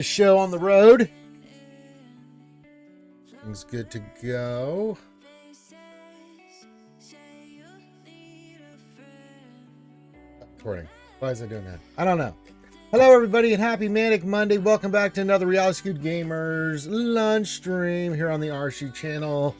Show on the road. Things good to go. Recording. Why is it doing that? I don't know. Hello, everybody, and happy Manic Monday. Welcome back to another Reality Scoot Gamers lunch stream here on the RC channel.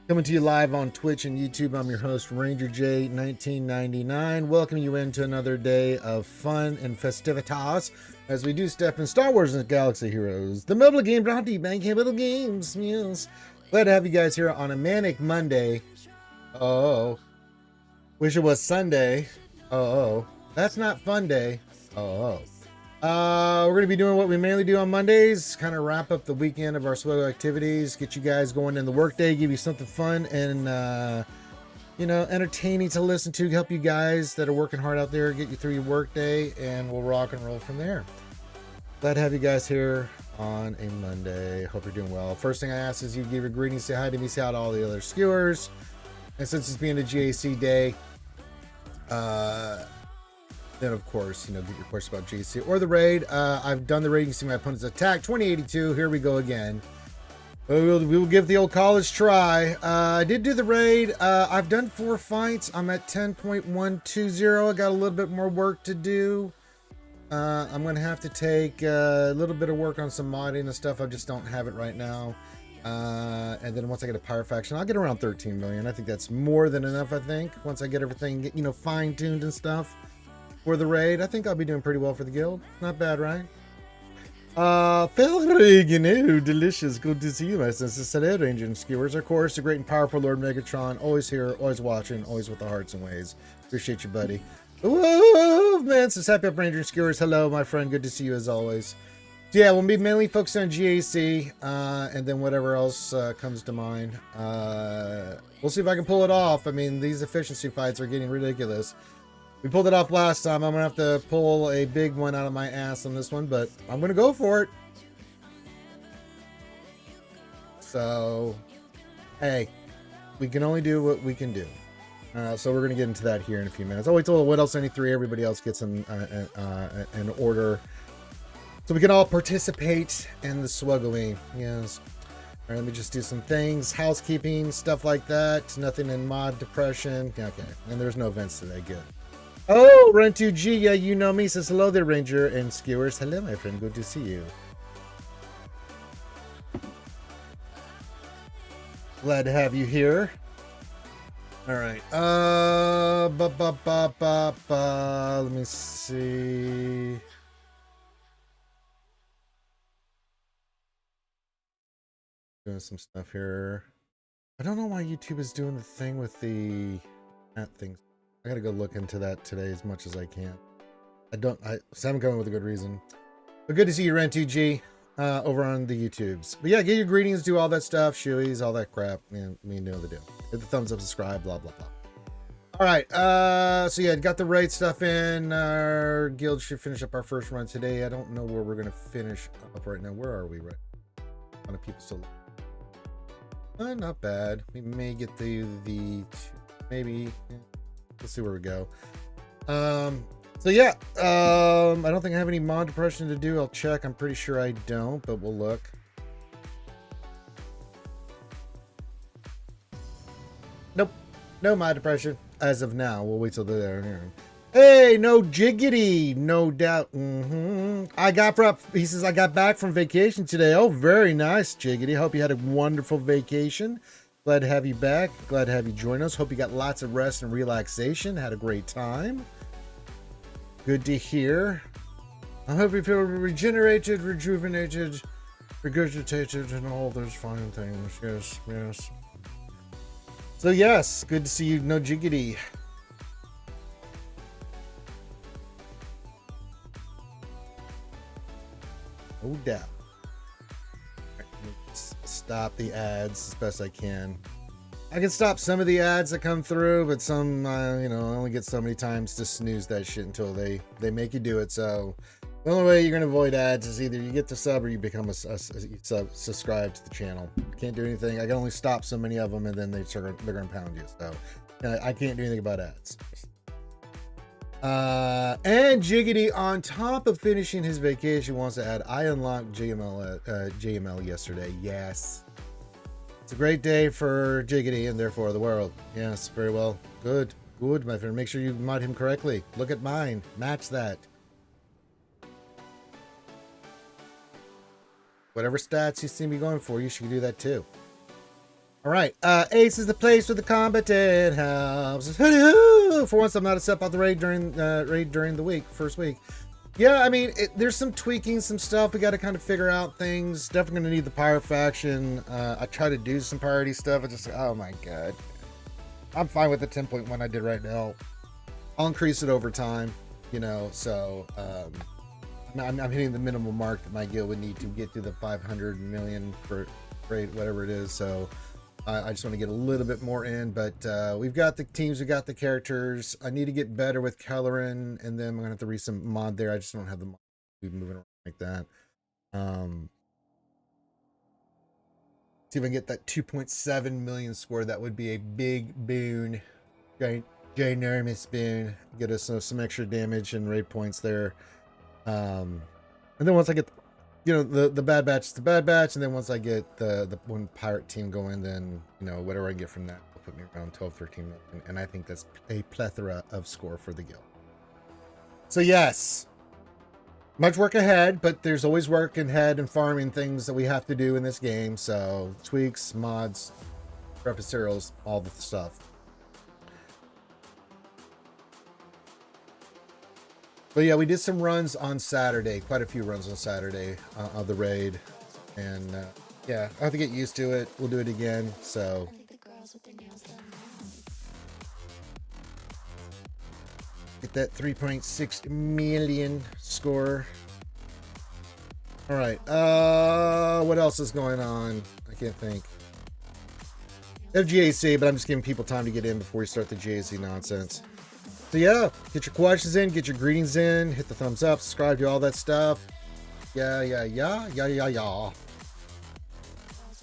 Coming to you live on Twitch and YouTube. I'm your host, Ranger J 1999. Welcome you into another day of fun and festivitas as we do stuff in Star Wars and Galaxy Heroes. The mobile game brought to you by Capital Games. Yes. Glad to have you guys here on a Manic Monday. Oh, wish it was Sunday. Oh, that's not fun day. Oh. We're going to be doing what we mainly do on Mondays, kind of wrap up the weekend of our Swgoh activities, get you guys going in the workday, give you something fun and, entertaining to listen to, help you guys that are working hard out there, get you through your workday, and we'll rock and roll from there. Glad to have you guys here on a Monday. Hope you're doing well. First thing I ask is you give your greetings, say hi to me, say hi to all the other skewers. And since it's being a GAC day, then of course, get your questions about GC or the raid. I've done the raid. You can see my opponent's attack 2082. Here we go again. We will give the old college try. I did do the raid. I've done 4 fights. I'm at 10.120. I got a little bit more work to do. I'm going to have to take a little bit of work on some modding and stuff. I just don't have it right now. And then once I get a power faction, I'll get around 13 million. I think that's more than enough. I think once I get everything, fine-tuned and stuff. For the raid, I think I'll be doing pretty well for the guild. Not bad, right? Felrig, delicious. Good to see you, my senses. Today, Ranger and Skewers. Of course, the great and powerful Lord Megatron. Always here, always watching, always with the hearts and ways. Appreciate you, buddy. Whoa, man. Says happy up, Ranger and Skewers. Hello, my friend. Good to see you as always. So, yeah, we'll be mainly focused on GAC, and then whatever else comes to mind. We'll see if I can pull it off. I mean, these efficiency fights are getting ridiculous. We pulled it off last time. I'm going to have to pull a big one out of my ass on this one, but I'm going to go for it. So, hey, we can only do what we can do. So we're going to get into that here in a few minutes. I'll wait till what else any three everybody else gets in order. So we can all participate in the Swgoh. Yes. All right, let me just do some things. Housekeeping, stuff like that. Nothing in mod depression. Okay. And there's no events today. Good. Oh, Ren2G, yeah, you know me. Says hello there, Ranger and Skewers. Hello, my friend. Good to see you. Glad to have you here. All right. Let me see. Doing some stuff here. I don't know why YouTube is doing the thing with the things. I gotta go look into that today as much as I can. I haven't come up with a good reason. But good to see you, Ren2G, over on the YouTubes. But yeah, get your greetings, do all that stuff, shoeies, all that crap. Man, you know the deal. Hit the thumbs up, subscribe, blah, blah, blah. All right, so yeah, got the raid stuff in. Our guild should finish up our first run today. I don't know where we're gonna finish up right now. Where are we right now? A lot of people still... not bad. We may get the maybe... Yeah. Let's see where we go. So yeah, I don't think I have any mod depression to do. I'll check. I'm pretty sure I don't, but we'll look. Nope, no mod depression as of now. We'll wait till they're there. Hey, no jiggity, no doubt. He says I got back from vacation today. Oh, very nice, Jiggity. Hope you had a wonderful vacation. Glad to have you back. Glad to have you join us. Hope you got lots of rest and relaxation. Had a great time. Good to hear. I hope you feel regenerated, rejuvenated, regurgitated, and all those fine things. Yes, yes. So yes, good to see you. No jiggity. No doubt. Stop the ads as best I can. I can stop some of the ads that come through, but some, I only get so many times to snooze that shit until they make you do it. So the only way you're going to avoid ads is either you get the sub or you become a subscribe to the channel. Can't do anything. I can only stop so many of them, and then they're going to pound you. So I can't do anything about ads. And Jiggity, on top of finishing his vacation, wants to add, I unlocked JML yesterday. Yes. It's a great day for Jiggity and therefore the world. Yes, very well. Good. Good, my friend. Make sure you mod him correctly. Look at mine. Match that. Whatever stats you see me going for, you should do that too. All right. Ace is the place with the combatant helps. For once, I'm not a step out the raid during the week, first week. Yeah, I mean, there's some tweaking, some stuff. We got to kind of figure out things. Definitely going to need the pirate faction. I try to do some piratey stuff. I just, oh my god. I'm fine with the 10.1 I did right now. I'll increase it over time, you know, so I'm hitting the minimum mark that my guild would need to get to the 500 million for raid, whatever it is. So I just want to get a little bit more in, but we've got the teams, we got the characters. I need to get better with coloring, and then I'm gonna have to read some mod there. I just don't have the mod moving around like that. See if I can get that 2.7 million score. That would be a big boon, ginormous boon. Get us some extra damage and raid points there. And then once I get, you know, the bad batch, it's the bad batch, and then once I get the one pirate team going, then, you know, whatever I get from that will put me around 12, 13 million, and I think that's a plethora of score for the guild. So yes, much work ahead, but there's always work ahead and farming things that we have to do in this game. So tweaks, mods, materials, all the stuff. But yeah, we did some runs on Saturday, quite a few runs on Saturday of the raid, and yeah, I have to get used to it. We'll do it again. So get that 3.6 million score. All right, what else is going on? I can't think. FGAC, but I'm just giving people time to get in before we start the GAC nonsense. So yeah, get your questions in, get your greetings in, hit the thumbs up, subscribe to all that stuff. Yeah.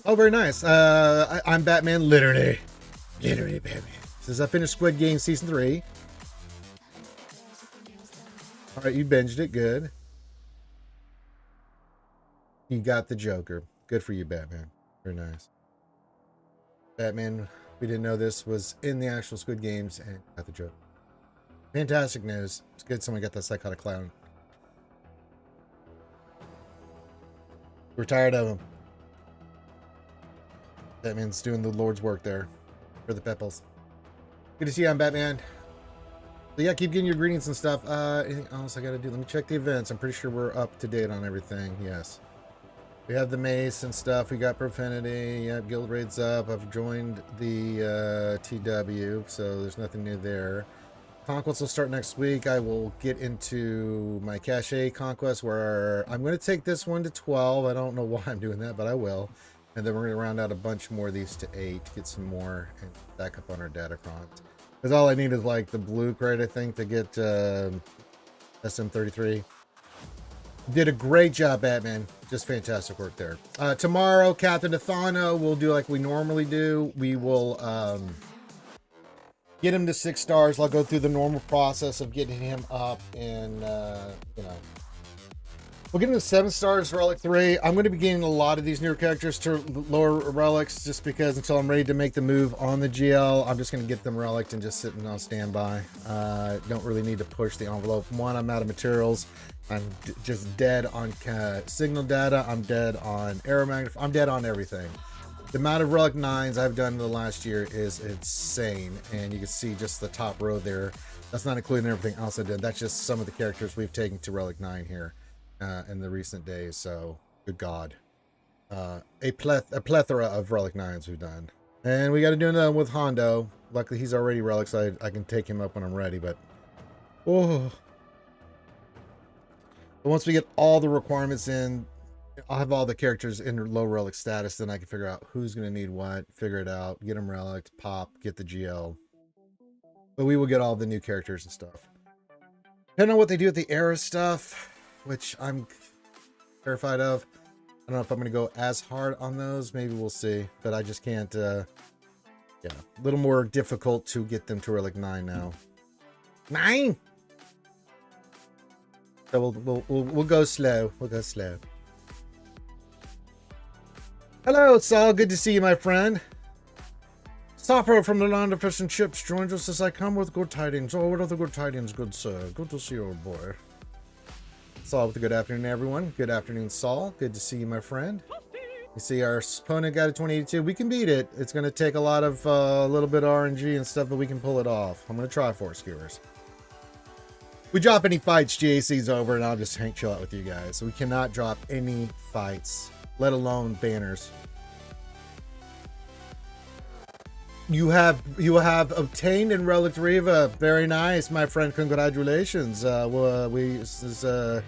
Oh, very nice. I'm Batman, literally Batman. Since I finished Squid Game Season 3. All right, you binged it, good. You got the Joker. Good for you, Batman. Very nice. Batman, we didn't know this, was in the actual Squid Games and got the Joker. Fantastic news. It's good someone got that psychotic clown. We're tired of him. Batman's doing the Lord's work there for the Pepples. Good to see you, I'm Batman. So yeah, keep getting your greetings and stuff. Anything else I gotta do? Let me check the events. I'm pretty sure we're up to date on everything. Yes. We have the mace and stuff. We got profanity. Yep, guild raid's up. I've joined the TW, so there's nothing new there. Conquest will start next week. I will get into my cache conquest where I'm going to take this one to 12. I don't know why I'm doing that, but I will. And then we're going to round out a bunch more of these to 8, get some more and stack up on our datacrons. Because all I need is like the blue crate, I think, to get SM33. Did a great job, Batman. Just fantastic work there. Tomorrow, Captain Athano will do like we normally do. We will get him to 6 stars. I'll go through the normal process of getting him up, and you know, we'll get him to 7 stars for Relic 3. I'm going to be getting a lot of these newer characters to lower relics just because until I'm ready to make the move on the GL, I'm just going to get them relicked and just sitting on standby. Don't really need to push the envelope. One, I'm out of materials. I'm just dead on signal data. I'm dead on aeromagnet. I'm dead on everything. The amount of Relic 9s I've done in the last year is insane, and you can see just the top row there. That's not including everything else I did. That's just some of the characters we've taken to Relic 9 here in the recent days. So, good God. A plethora of Relic 9s we've done. And we got to do another with Hondo. Luckily, he's already Relic, so I can take him up when I'm ready, but... Oh... But once we get all the requirements in, I'll have all the characters in low relic status, then I can figure out who's going to need what, figure it out, get them relic, pop, get the GL. But we will get all the new characters and stuff. Depending on what they do with the era stuff, which I'm terrified of. I don't know if I'm going to go as hard on those. Maybe we'll see. But I just can't, yeah. A little more difficult to get them to relic 9 now. 9! So we'll go slow. We'll go slow. Hello, Saul. Good to see you, my friend. Stopper from the land of fish and chips joins us as I come with good tidings. Oh, what are the good tidings, good sir? Good to see you, old boy. Saul with a good afternoon, everyone. Good afternoon, Saul. Good to see you, my friend. You see, our opponent got a 2082. We can beat it. It's going to take a lot of, a little bit of RNG and stuff, but we can pull it off. I'm going to try for it, skewers. We drop any fights, GAC's over, and I'll just chill out with you guys. We cannot drop any fights, let alone banners. You have obtained in Relic Riva. Very nice, my friend. Congratulations. Jiggity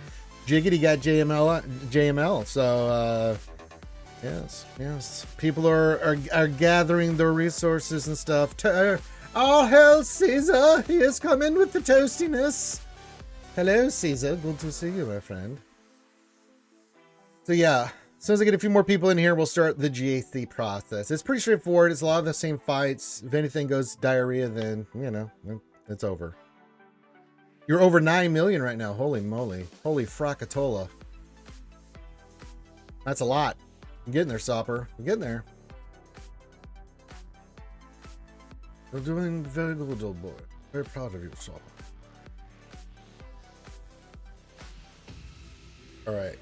got JML. So yes. People are gathering their resources and stuff. All hail Caesar. He has come in with the toastiness. Hello, Caesar. Good to see you, my friend. So yeah. As soon as I get a few more people in here, we'll start the GAC process. It's pretty straightforward. It's a lot of the same fights. If anything goes diarrhea, then, you know, it's over. You're over 9 million right now. Holy moly. Holy fracatola. That's a lot. I'm getting there, Sopper. I'm getting there. You're doing very good, old boy. Very proud of you, Sopper. All right.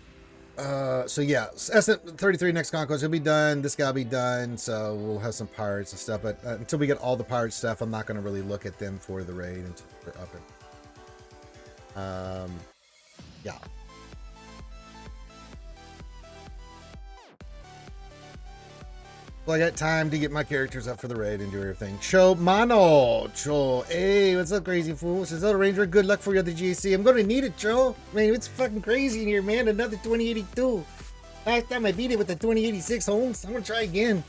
So yeah, SM33 next conquest will be done. This guy will be done. So we'll have some pirates and stuff. But until we get all the pirate stuff, I'm not going to really look at them for the raid until we're up and yeah. Well, I got time to get my characters up for the raid and do everything. Cho Mano. Cho. Hey, what's up, crazy fool? Says, oh, Ranger, good luck for you at the GC. I'm going to need it, Cho. Man, it's fucking crazy in here, man. Another 2082. Last time I beat it with the 2086, Holmes. I'm going to try again.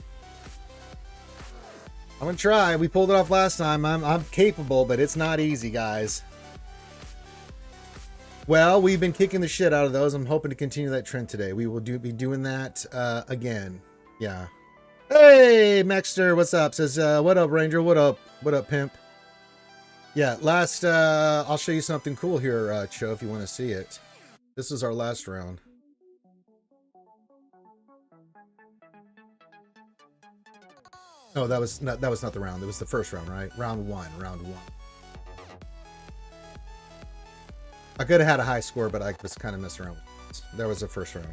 I'm going to try. We pulled it off last time. I'm capable, but it's not easy, guys. Well, we've been kicking the shit out of those. I'm hoping to continue that trend today. We will be doing that again. Yeah. Hey, Maxter, what's up? Says, what up, Ranger? What up? What up, pimp? Yeah, last, I'll show you something cool here, Cho, if you want to see it. This is our last round. Oh, that was not the round. It was the first round, right? Round one. I could have had a high score, but I was kind of messing around with it. That was the first round.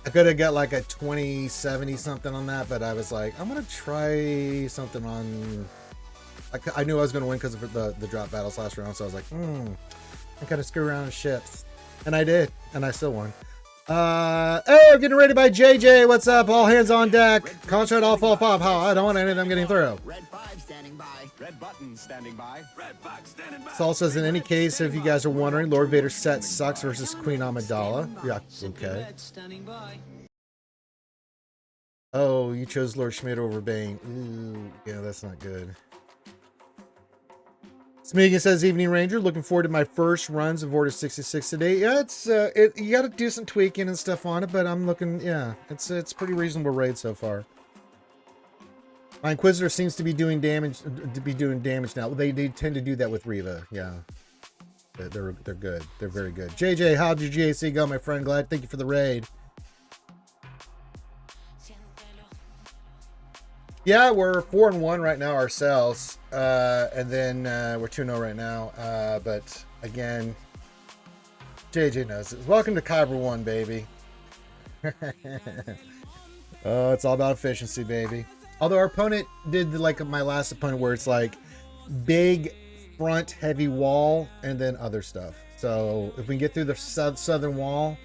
I could have got like a 2070 something on that, but I was like, I'm gonna try something on. I knew I was gonna win because of the drop battles last round, so I was like, I'm gonna screw around with ships, and I did, and I still won. Hey, we're getting ready by JJ. What's up? All hands on deck. Contract all fall pop. How I don't want any of them getting through. Red 5 standing by. Red button standing by. Red box standing by. Saul says, in any case, if you guys are wondering, Lord Vader's set sucks versus Queen Amidala. Yeah, okay. Oh, you chose Lord Schmidt over Bane. Ooh, yeah, that's not good. Smeagol says, evening Ranger, looking forward to my first runs of Order 66 today. Yeah, it's you got to do some tweaking and stuff on it, but I'm looking, yeah, it's pretty reasonable raid so far. My Inquisitor seems to be doing damage now. They tend to do that with Riva, yeah. They're good. They're very good. JJ, how'd your GAC go, my friend? Glad. Thank you for the raid. Yeah, we're 4-1 right now ourselves, and then we're 2-0 right now. But again, JJ knows it. Welcome to Kyber 1, baby. Oh, it's all about efficiency, baby. Although our opponent did like my last opponent, where it's like big front heavy wall and then other stuff. So if we can get through the southern wall,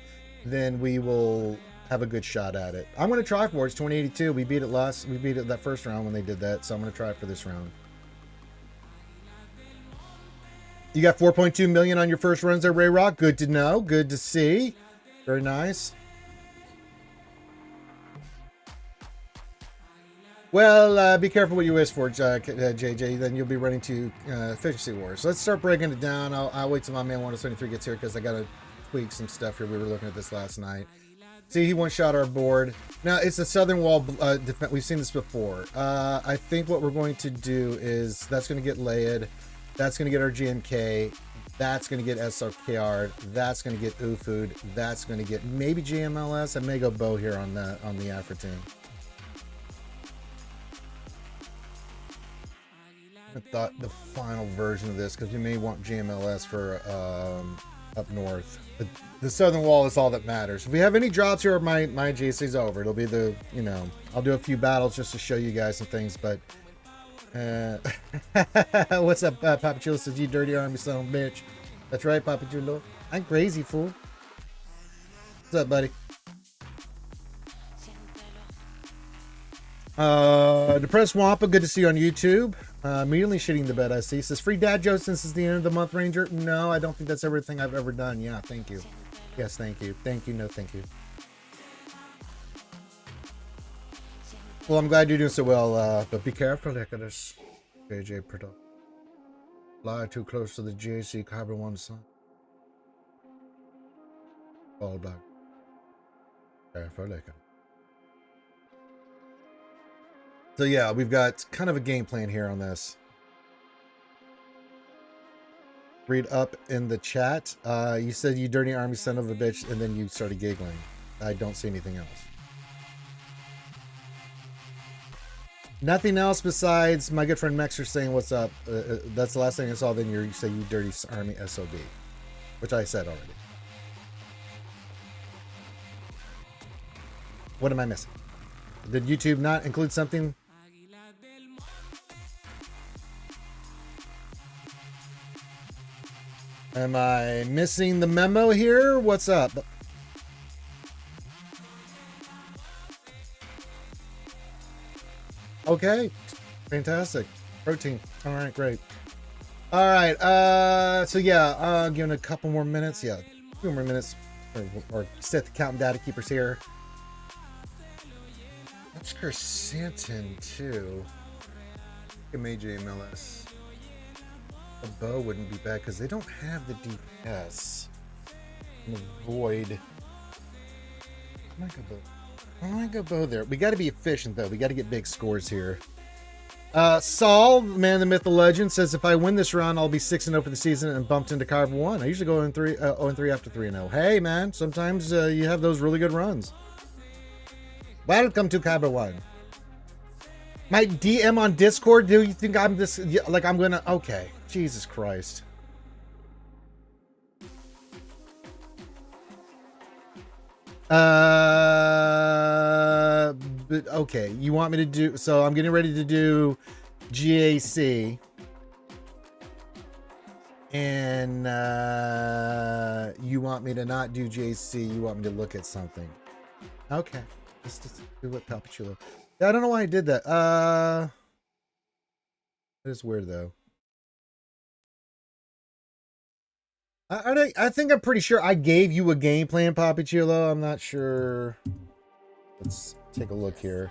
then we will have a good shot at it. I'm going to try for it. It's 2082. We beat it that first round when they did that, so I'm going to try it for this round. You got 4.2 million on your first runs there, Ray Rock. Good to know. Good to see. Very nice. Well, be careful what you wish for, JJ. Then you'll be running to efficiency wars. So let's start breaking it down. I'll wait till my man 173 gets here because I got to tweak some stuff here. We were looking at this last night. See, he one-shot our board. Now, it's the southern wall defense. We've seen this before. I think what we're going to do is that's going to get laid. That's going to get our GMK. That's going to get SOKR. That's going to get UFOD. That's going to get maybe GMLS. I may go bow here on the Afro team. I thought the final version of this, because we may want GMLS for up north. But the southern wall is all that matters. If we have any drops here, my GC's over. It'll be the, you know, I'll do a few battles just to show you guys some things, but what's up, Papa Chulo says, you dirty army son of a bitch. That's right, Papa Chulo. I'm crazy, fool. What's up, buddy? Depressed Wampa, good to see you on YouTube. Immediately shitting the bed, I see. Says, free dad joke since it's the end of the month, Ranger. No, I don't think that's everything I've ever done. Yeah, thank you. Yes, thank you. Thank you, no thank you. Well, I'm glad you're doing so well, but be careful, look at this. JJ Product. Fly too close to the JC Carbon 1 sun. All black. Careful, look at it. So yeah, we've got kind of a game plan here on this. Read up in the chat. You said you dirty army son of a bitch, and then you started giggling. I don't see anything else. Nothing else besides my good friend Mexer saying what's up. That's the last thing I saw. Then you say you dirty army SOB, which I said already. What am I missing? Did YouTube not include something? Am I missing the memo here? What's up? Okay, fantastic. Protein. All right, great. All right, so yeah, giving a couple more minutes. Yeah, a few more minutes, or set the count data keepers here. That's Kersantin too. Major MLS. The bow wouldn't be bad because they don't have the DPS. And the void. I might go bow there. We got to be efficient though. We got to get big scores here. Saul, man, the myth, the legend, says if I win this round, I'll be 6-0 for the season and bumped into Carbon 1. I usually go 0-3 after 3-0. Hey, man, sometimes you have those really good runs. Welcome to Carbon 1. My DM on Discord, do you think I'm this, like I'm gonna, okay. Jesus Christ. But okay, you want me to do, so I'm getting ready to do GAC. And you want me to not do JC, you want me to look at something. Okay, let's just do what Papachulo. Yeah, I don't know why I did that. It is weird though. I think I'm pretty sure I gave you a game plan, Papachulo. I'm not sure. Let's take a look here.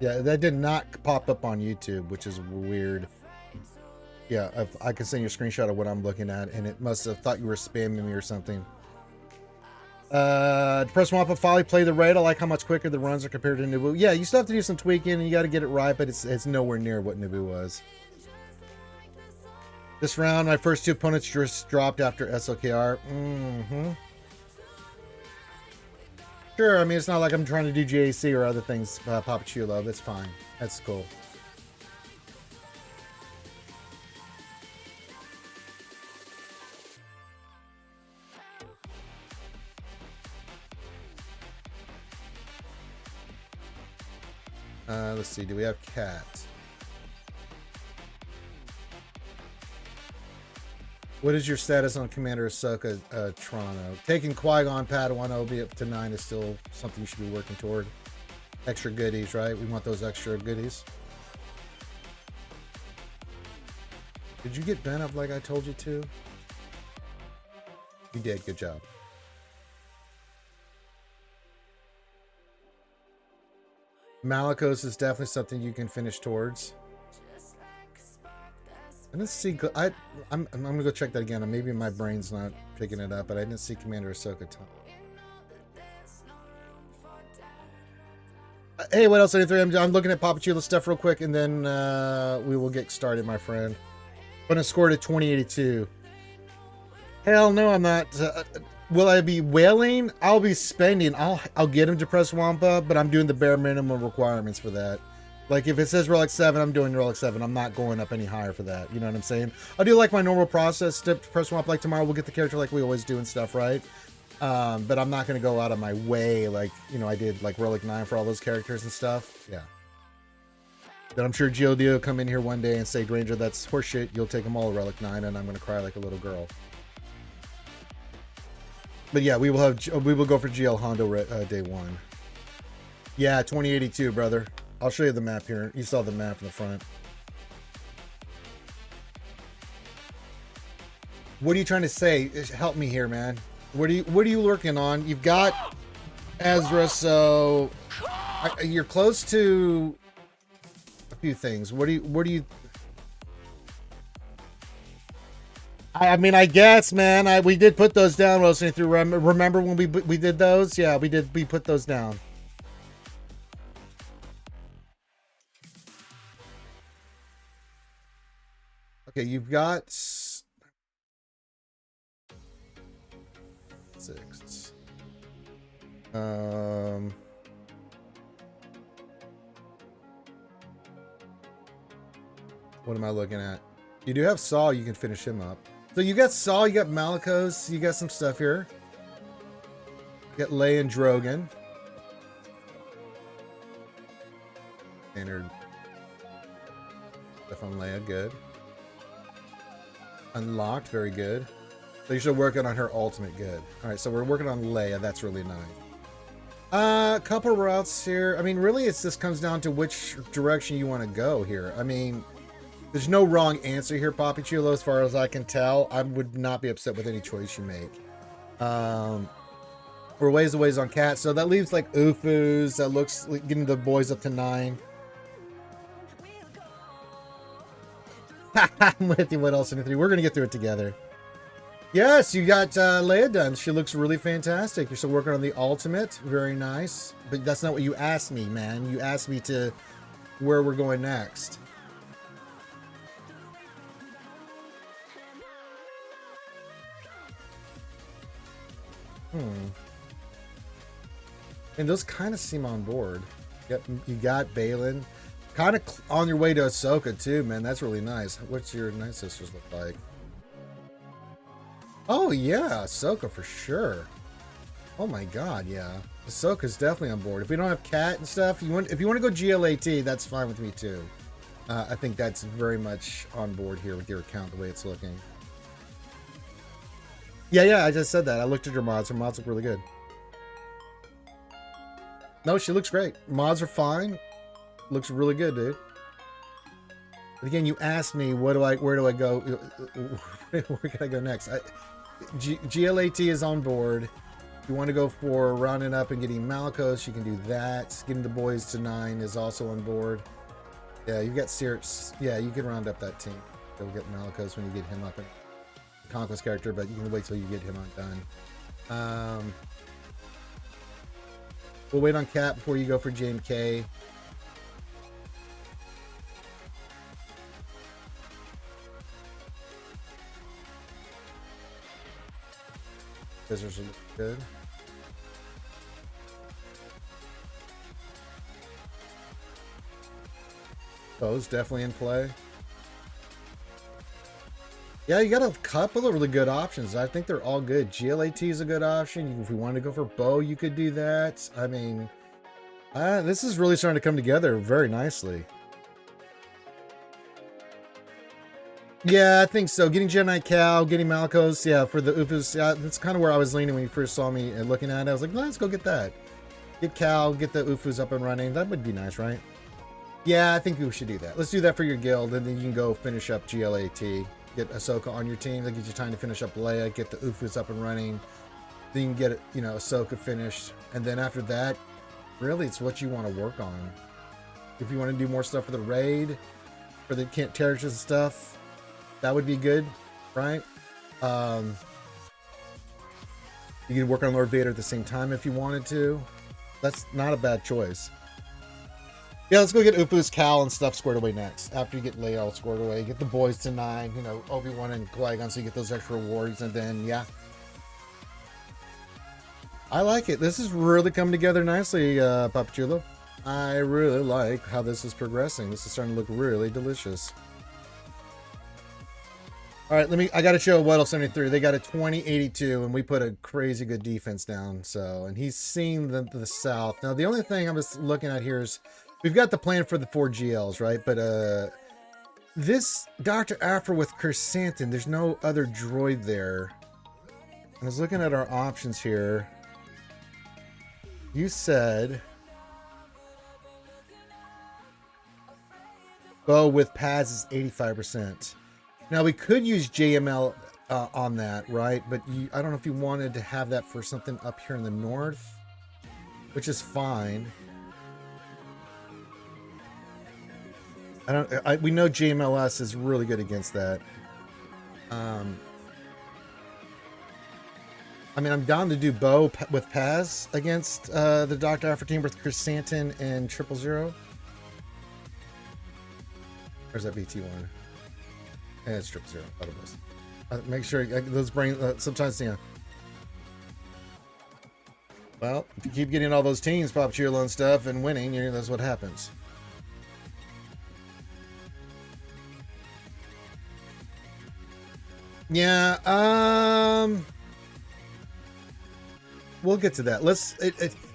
Yeah, that did not pop up on YouTube, which is weird. Yeah, I can send you a screenshot of what I'm looking at, and it must have thought you were spamming me or something. Press Wampa finally play the raid. I like how much quicker the runs are compared to Nubu. Yeah, you still have to do some tweaking, and you got to get it right, but it's nowhere near what Nubu was. This round, my first two opponents just dropped after SOKR. Sure, I mean, it's not like I'm trying to do JAC or other things, Papachulo. That's fine. That's cool. Let's see. Do we have Cat? What is your status on Commander Ahsoka Toronto? Taking Qui-Gon Padawan Obi up to 9 is still something you should be working toward. Extra goodies, right? We want those extra goodies. Did you get bent up like I told you to? You did. Good job. Malicos is definitely something you can finish towards. I didn't see. I'm gonna go check that again. Maybe my brain's not picking it up, but I didn't see Commander Ahsoka. Hey, what else? 83. I'm looking at Papa Chulo stuff real quick, and then we will get started, my friend. I'm gonna score it at 2082. Hell no, I'm not. Will I be whaling? I'll be spending. I'll get him to press Wampa, but I'm doing the bare minimum requirements for that. Like if it says Relic 7, I'm doing Relic 7. I'm not going up any higher for that. You know what I'm saying? I'll do like my normal process to press Wampa. Like tomorrow, we'll get the character like we always do and stuff, right? But I'm not going to go out of my way like, you know, I did like Relic 9 for all those characters and stuff. Yeah. Then I'm sure GOD will come in here one day and say, Granger, that's horseshit. You'll take them all Relic 9, and I'm going to cry like a little girl. But yeah, we will go for GL Hondo day 1. Yeah, 2082, brother. I'll show you the map here. You saw the map in the front. What are you trying to say? Help me here, man. What are you working on? You've got Ezra, so you're close to a few things. What do you I mean, I guess, man. We did put those down, roasting through. Remember when we did those? Yeah, we did. We put those down. Okay, you've got 6. What am I looking at? You do have Saul. You can finish him up. So you got Saul. You got Malicos. You got some stuff here. You got Leia and Drogon. Standard stuff on Leia. Good. Unlocked, very good. So you're still working on her ultimate, good. All right, so we're working on Leia. That's really nice. Couple routes here. I mean, really, it just comes down to which direction you want to go here. I mean, there's no wrong answer here, Papi Chulo, as far as I can tell. I would not be upset with any choice you make. We're ways on Cat, so that leaves like Ufus. That looks like getting the boys up to 9. I'm with you. What else in the 3? We're gonna get through it together. Yes, you got Leia done. She looks really fantastic. You're still working on the ultimate. Very nice. But that's not what you asked me, man. You asked me to where we're going next. And those kind of seem on board. You got Balin. Kind of on your way to Ahsoka too, man. That's really nice. What's your Night Sisters look like? Oh yeah, Ahsoka for sure. Oh my god, yeah. Ahsoka's definitely on board. If we don't have Cat and stuff, if you want to go GLAT, that's fine with me too. I think that's very much on board here with your account, the way it's looking. Yeah, I just said that. I looked at your mods. Her mods look really good. No, she looks great. Mods are fine. Looks really good, dude. But again, you asked me, where do I go? Where can I go next? GLAT is on board. If you want to go for rounding up and getting Malicos, you can do that. Getting the boys to 9 is also on board. Yeah, you've got Sirts. Yeah, you can round up that team. You'll get Malicos when you get him up in the Conquest character, but you can wait till you get him undone. We'll wait on Cat before you go for JMK. Scissors look good. Bo's definitely in play. Yeah, you got a couple of really good options. I think they're all good. GLAT is a good option. If we want to go for Bo, you could do that. I mean, this is really starting to come together very nicely. Yeah, I think so. Getting Jedi Cal, getting Malicos, yeah, for the Ufus. Yeah, that's kind of where I was leaning when you first saw me looking at it. I was like, let's go get that. Get Cal, get the Ufus up and running. That would be nice, right? Yeah, I think we should do that. Let's do that for your guild, and then you can go finish up GLAT. Get Ahsoka on your team. That gives you time to finish up Leia, get the Ufus up and running. Then you can get, you know, Ahsoka finished. And then after that, really, it's what you want to work on. If you want to do more stuff for the raid, for the characters and stuff, That would be good, right? You can work on Lord Vader at the same time if you wanted to. That's not a bad choice. Yeah, let's go get Upu's Cal and stuff squared away next. After you get Leia all squared away, get the boys to 9, you know, Obi-Wan and Qui-Gon, so you get those extra rewards, and then, yeah. I like it. This is really coming together nicely, Papachulo. I really like how this is progressing. This is starting to look really delicious. All right, I got to show Weddle 73. They got a 2082, and we put a crazy good defense down. So, and he's seeing the South. Now, the only thing I was looking at here is we've got the plan for the 4 GLs, right? But this Dr. Afra with Chrysanthemum, there's no other droid there. I was looking at our options here. You said Bo with pads is 85%. Now we could use JML on that, right? But I don't know if you wanted to have that for something up here in the north, which is fine. We know JMLS is really good against that. I mean, I'm down to do Bo with Paz against the Dr. Afra team with Chrysanthemum and 000. Where's that BT1? Yeah, it's 000. Thought it was. Make sure those brain sometimes, yeah. Well, if you keep getting all those teams, Pop Cheerlo and stuff, and winning, that's what happens. Yeah, we'll get to that.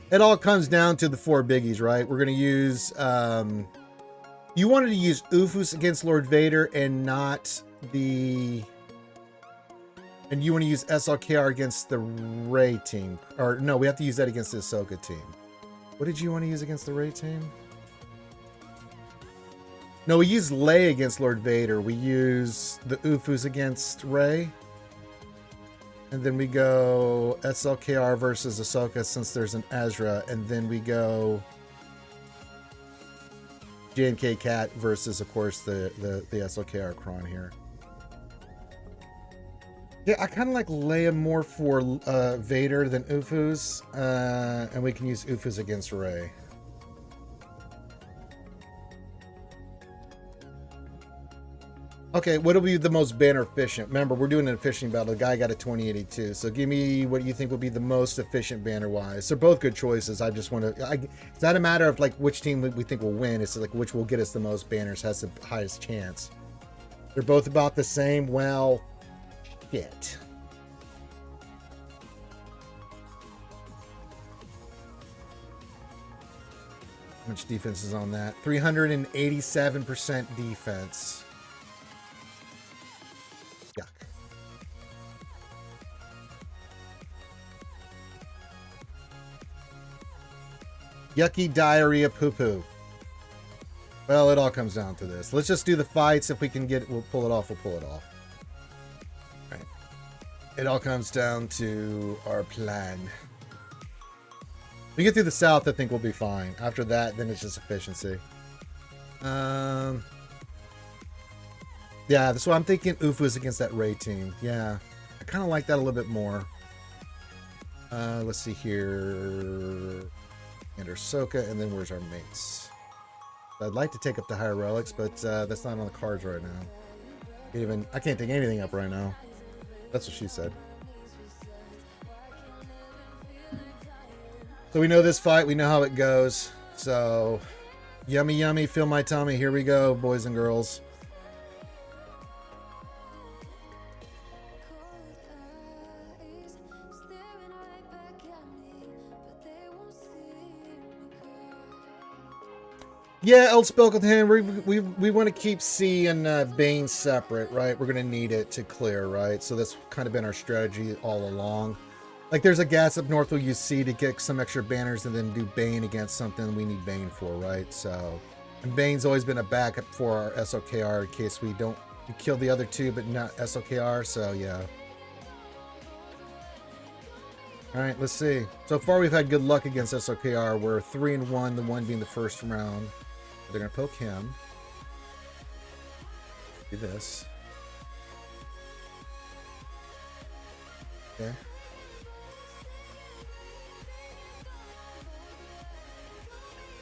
It all comes down to the 4 biggies, right? We're gonna use you wanted to use Ufus against Lord Vader and not and you want to use SLKR against the Rey team. Or no, we have to use that against the Ahsoka team. What did you want to use against the Rey team? No, we use Leia against Lord Vader. We use the Ufus against Rey. And then we go SLKR versus Ahsoka since there's an Ezra. And then we go JNK Cat versus, of course, the SLKR Kron here. Yeah, I kind of like Leia more for Vader than Ufus. And we can use Ufus against Rey. Okay, what'll be the most banner efficient? Remember, we're doing an efficient battle. The guy got a 2082. So give me what you think will be the most efficient banner-wise. They're both good choices. I just want to... It's not a matter of like which team we think will win. It's like which will get us the most banners has the highest chance. They're both about the same. Well, shit. How much defense is on that? 387% defense. Yuck. Yucky diarrhea poo-poo. Well, it all comes down to this. Let's just do the fights. If we can get it, we'll pull it off. We'll pull it off. All right. It all comes down to our plan. We get through the south, I think we'll be fine. After that, then it's just efficiency. Yeah, that's why I'm thinking Ufus against that Rey team. Yeah, I kind of like that a little bit more. Let's see here. And Ahsoka, and then where's our mates? I'd like to take up the higher relics, but that's not on the cards right now. I can't take anything up right now. That's what she said. So we know this fight. We know how it goes. So, yummy, yummy, fill my tummy. Here we go, boys and girls. Yeah, Elspelkathan, we want to keep C and Bane separate, right? We're going to need it to clear, right? So that's kind of been our strategy all along. Like, there's a gas up north we'll use C to get some extra banners and then do Bane against something we need Bane for, right? So, and Bane's always been a backup for our SOKR in case we kill the other two, but not SOKR, so yeah. All right, let's see. So far, we've had good luck against SOKR. We're 3-1, the one being the first round. They're going to poke him. Do this. Okay.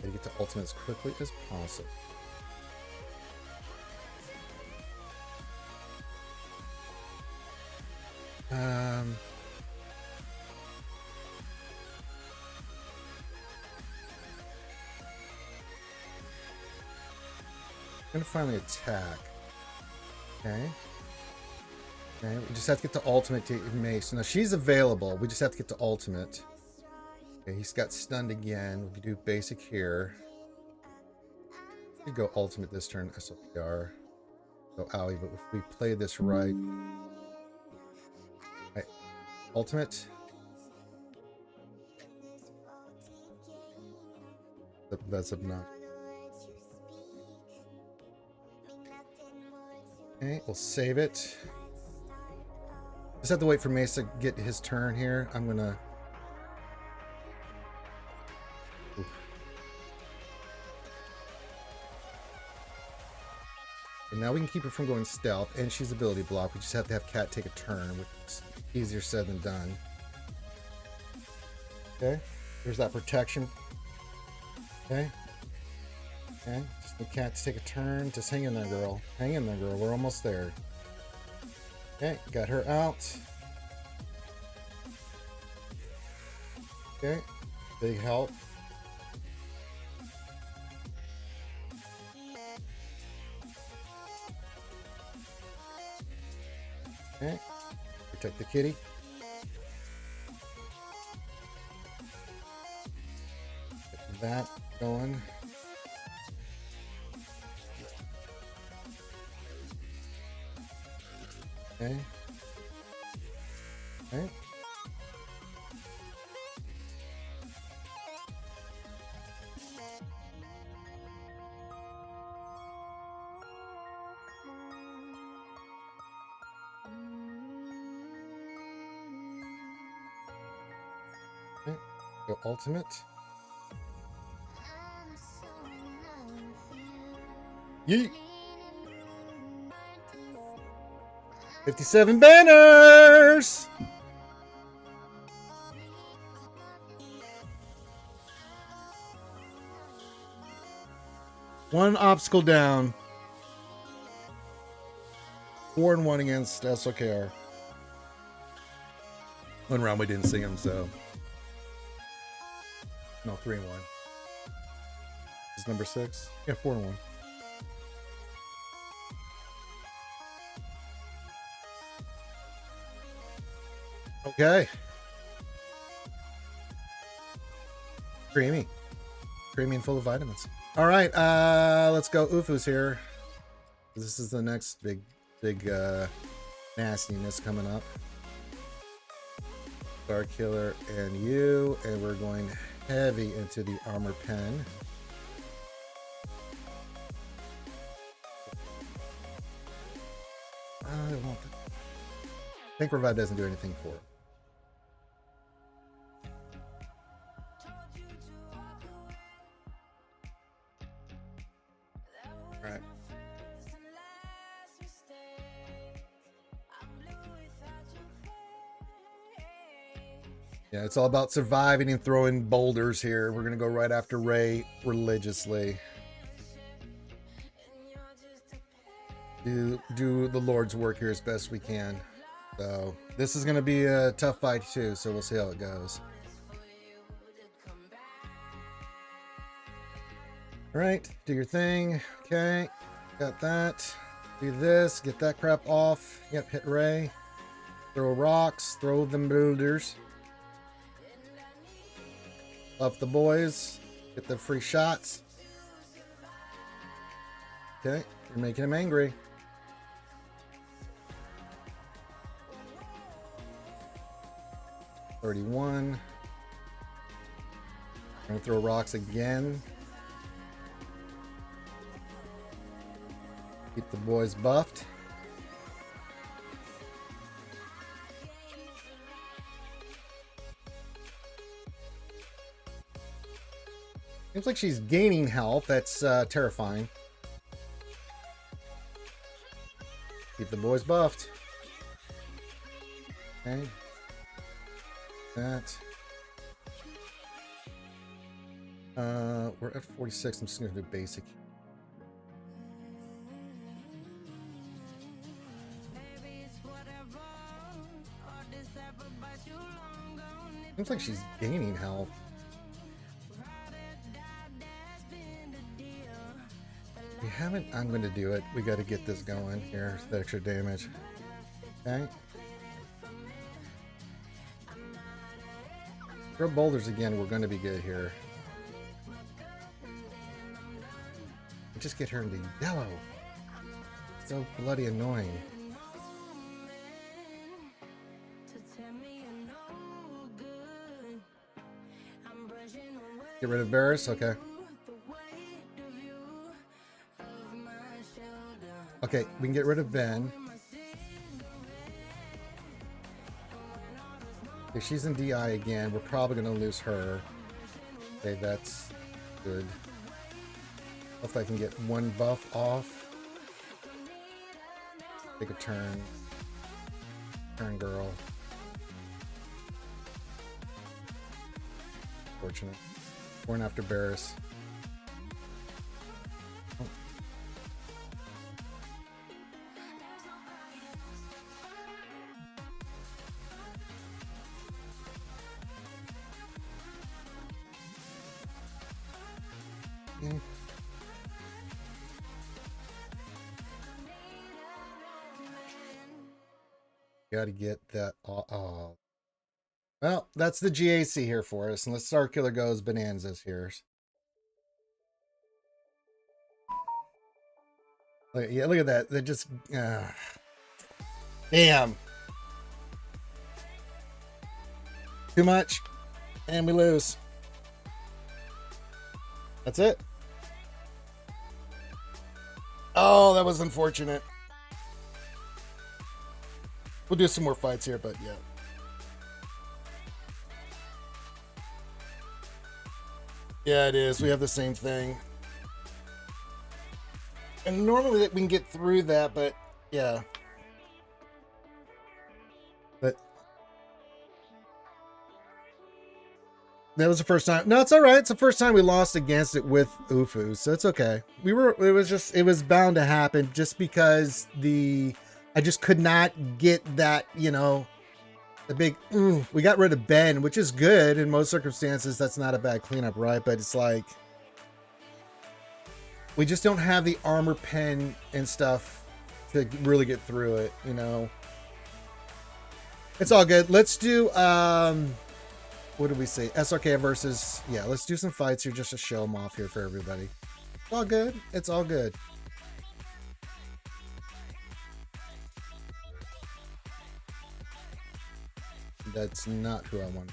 Gotta get to ultimate as quickly as possible. I'm gonna finally attack. Okay. Okay, we just have to get to ultimate to Mace. Now she's available. We just have to get to ultimate. Okay, he's got stunned again. We can do basic here. We could go ultimate this turn, SLPR. Go owie, but if we play this right. Right. Ultimate. That's enough. Okay, we'll save it. Just have to wait for Mace to get his turn here. I'm gonna. Oof. And now we can keep her from going stealth, and she's ability block. We just have to have Cat take a turn, which is easier said than done. Okay, there's that protection. Okay. Okay, just need Cat to take a turn. Just hang in there, girl. Hang in there, girl. We're almost there. Okay, got her out. Okay, big help. Okay, protect the kitty. Get that going. Okay. Okay. Okay. Go ultimate. Yeet. 57 banners! One obstacle down. 4-1 against SOKR. One round we didn't sing him, so. No, 3-1. This is number 6. Yeah, 4-1. Okay. Creamy. Creamy and full of vitamins. All right, let's go Ufu's here. This is the next big nastiness coming up. Star Killer and you, and we're going heavy into the armor pen. I think Revive doesn't do anything for it. All right. Yeah, it's all about surviving and throwing boulders here. We're gonna go right after Ray religiously. Do the Lord's work here as best we can. So this is gonna be a tough fight too, so we'll see how it goes. All right, do your thing. Okay, got that. Do this, get that crap off. Yep, hit Ray. Throw rocks, throw them boulders. Buff the boys, get the free shots. Okay, you're making him angry. $31. I'm gonna throw rocks again. Keep the boys buffed. Seems like she's gaining health. That's terrifying. Keep the boys buffed. Okay. that. We're at 46. I'm just gonna do basic. Seems like she's gaining health. We haven't. I'm going to do it. We got to get this going here. The extra damage. Okay. Throw boulders again. We're going to be good here. Just get her into yellow. So bloody annoying. Get rid of Varus? Okay. Okay, we can get rid of Ben. Okay, she's in DI again. We're probably going to lose her. Okay, that's good. Hopefully I can get one buff off. Take a turn. Turn, girl. Fortunate. Going after Varus. Oh. Okay. Gotta get that. Oh. Well, that's the GAC here for us. Unless Starkiller goes bananas here. Yeah, look at that. They just... damn. Too much. And we lose. That's it. Oh, that was unfortunate. We'll do some more fights here, but yeah. Yeah, it is. We have the same thing. And normally we can get through that, but yeah. But that was the first time. No, it's all right. It's the first time we lost against it with Ufu, so it's okay. It was bound to happen just because I just could not get that, the big, we got rid of Ben, which is good in most circumstances. That's not a bad cleanup, right? But it's like, we just don't have the armor pen and stuff to really get through it, It's all good. Let's do, what did we say? SRK versus, yeah, let's do some fights here just to show them off here for everybody. It's all good. It's all good. That's not who I want.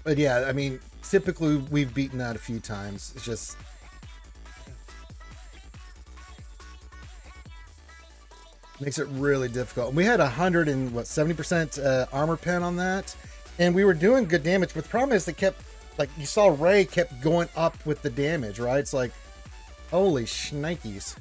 But yeah, I mean, typically we've beaten that a few times. It's just... makes it really difficult. We had 70% armor pen on that, and we were doing good damage. But the problem is they kept, like you saw, Ray kept going up with the damage, right? It's like, holy shnikes.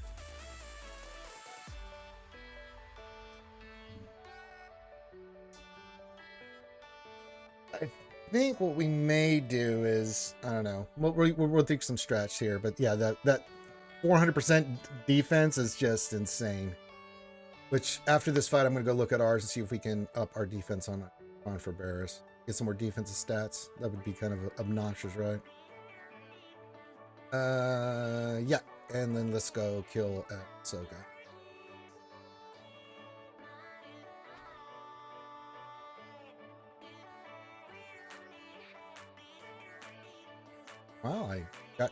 I think what we may do is, I don't know, we'll think some stretch here, but yeah, that 400% defense is just insane. Which, after this fight, I'm going to go look at ours and see if we can up our defense on for Varus. Get some more defensive stats. That would be kind of obnoxious, right? Yeah. And then let's go kill Swgoh. Wow, I got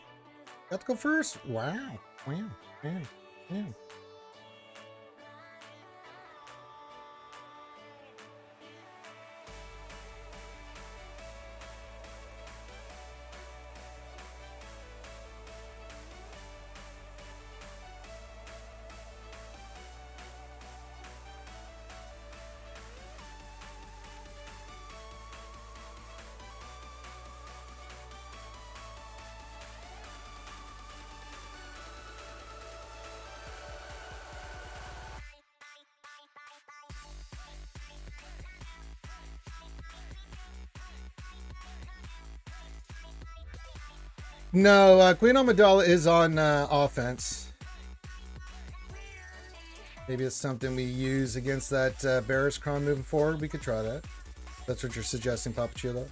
to go first. Wow. Yeah. No, Queen Amidala is on offense. Maybe it's something we use against that Bears Cron moving forward. We could try that. That's what you're suggesting, Papa Chulo.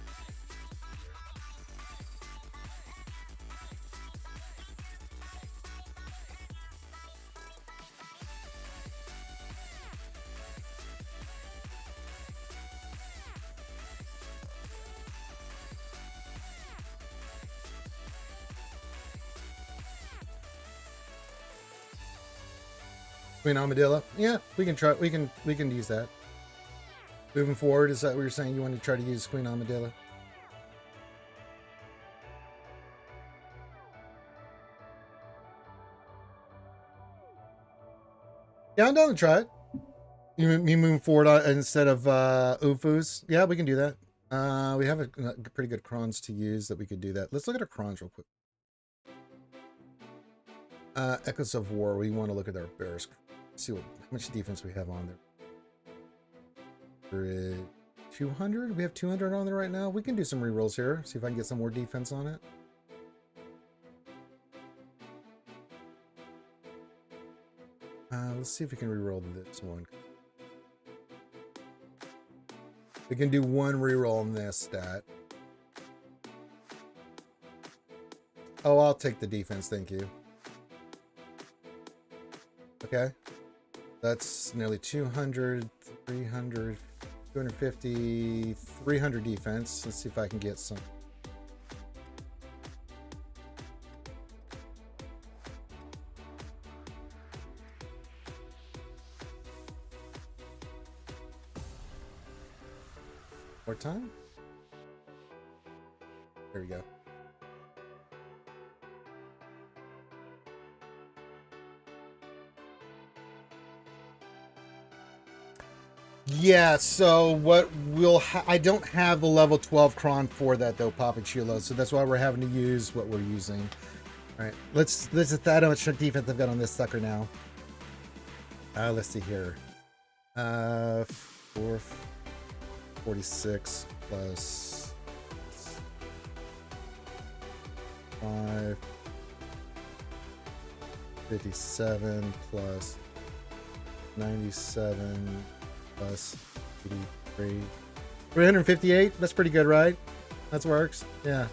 Queen Armadillo. Yeah, we can try. We can use that. Moving forward, is that what you're saying? You want to try to use Queen Armadillo? Yeah, I'm down to try it. You moving forward instead of Ufus? Yeah, we can do that. We have a pretty good crons to use that we could do that. Let's look at our crons real quick. Echoes of War. We want to look at our Bears. See how much defense we have on there. 200? We have 200 on there right now. We can do some rerolls here. See if I can get some more defense on it. Let's see if we can reroll this one. We can do one reroll on this stat. Oh, I'll take the defense, thank you. Okay. That's nearly 200, 300, 250, 300 defense. Let's see if I can get some. More time? There we go. Yeah, so what we'll I don't have the level 12 cron for that though, Papa Chulo, so that's why we're having to use what we're using. All right, let's at that how much defense I've got on this sucker now. Let's see here. 446 plus 557 plus 97 plus 83. 358. That's pretty good, right? That works. Yeah.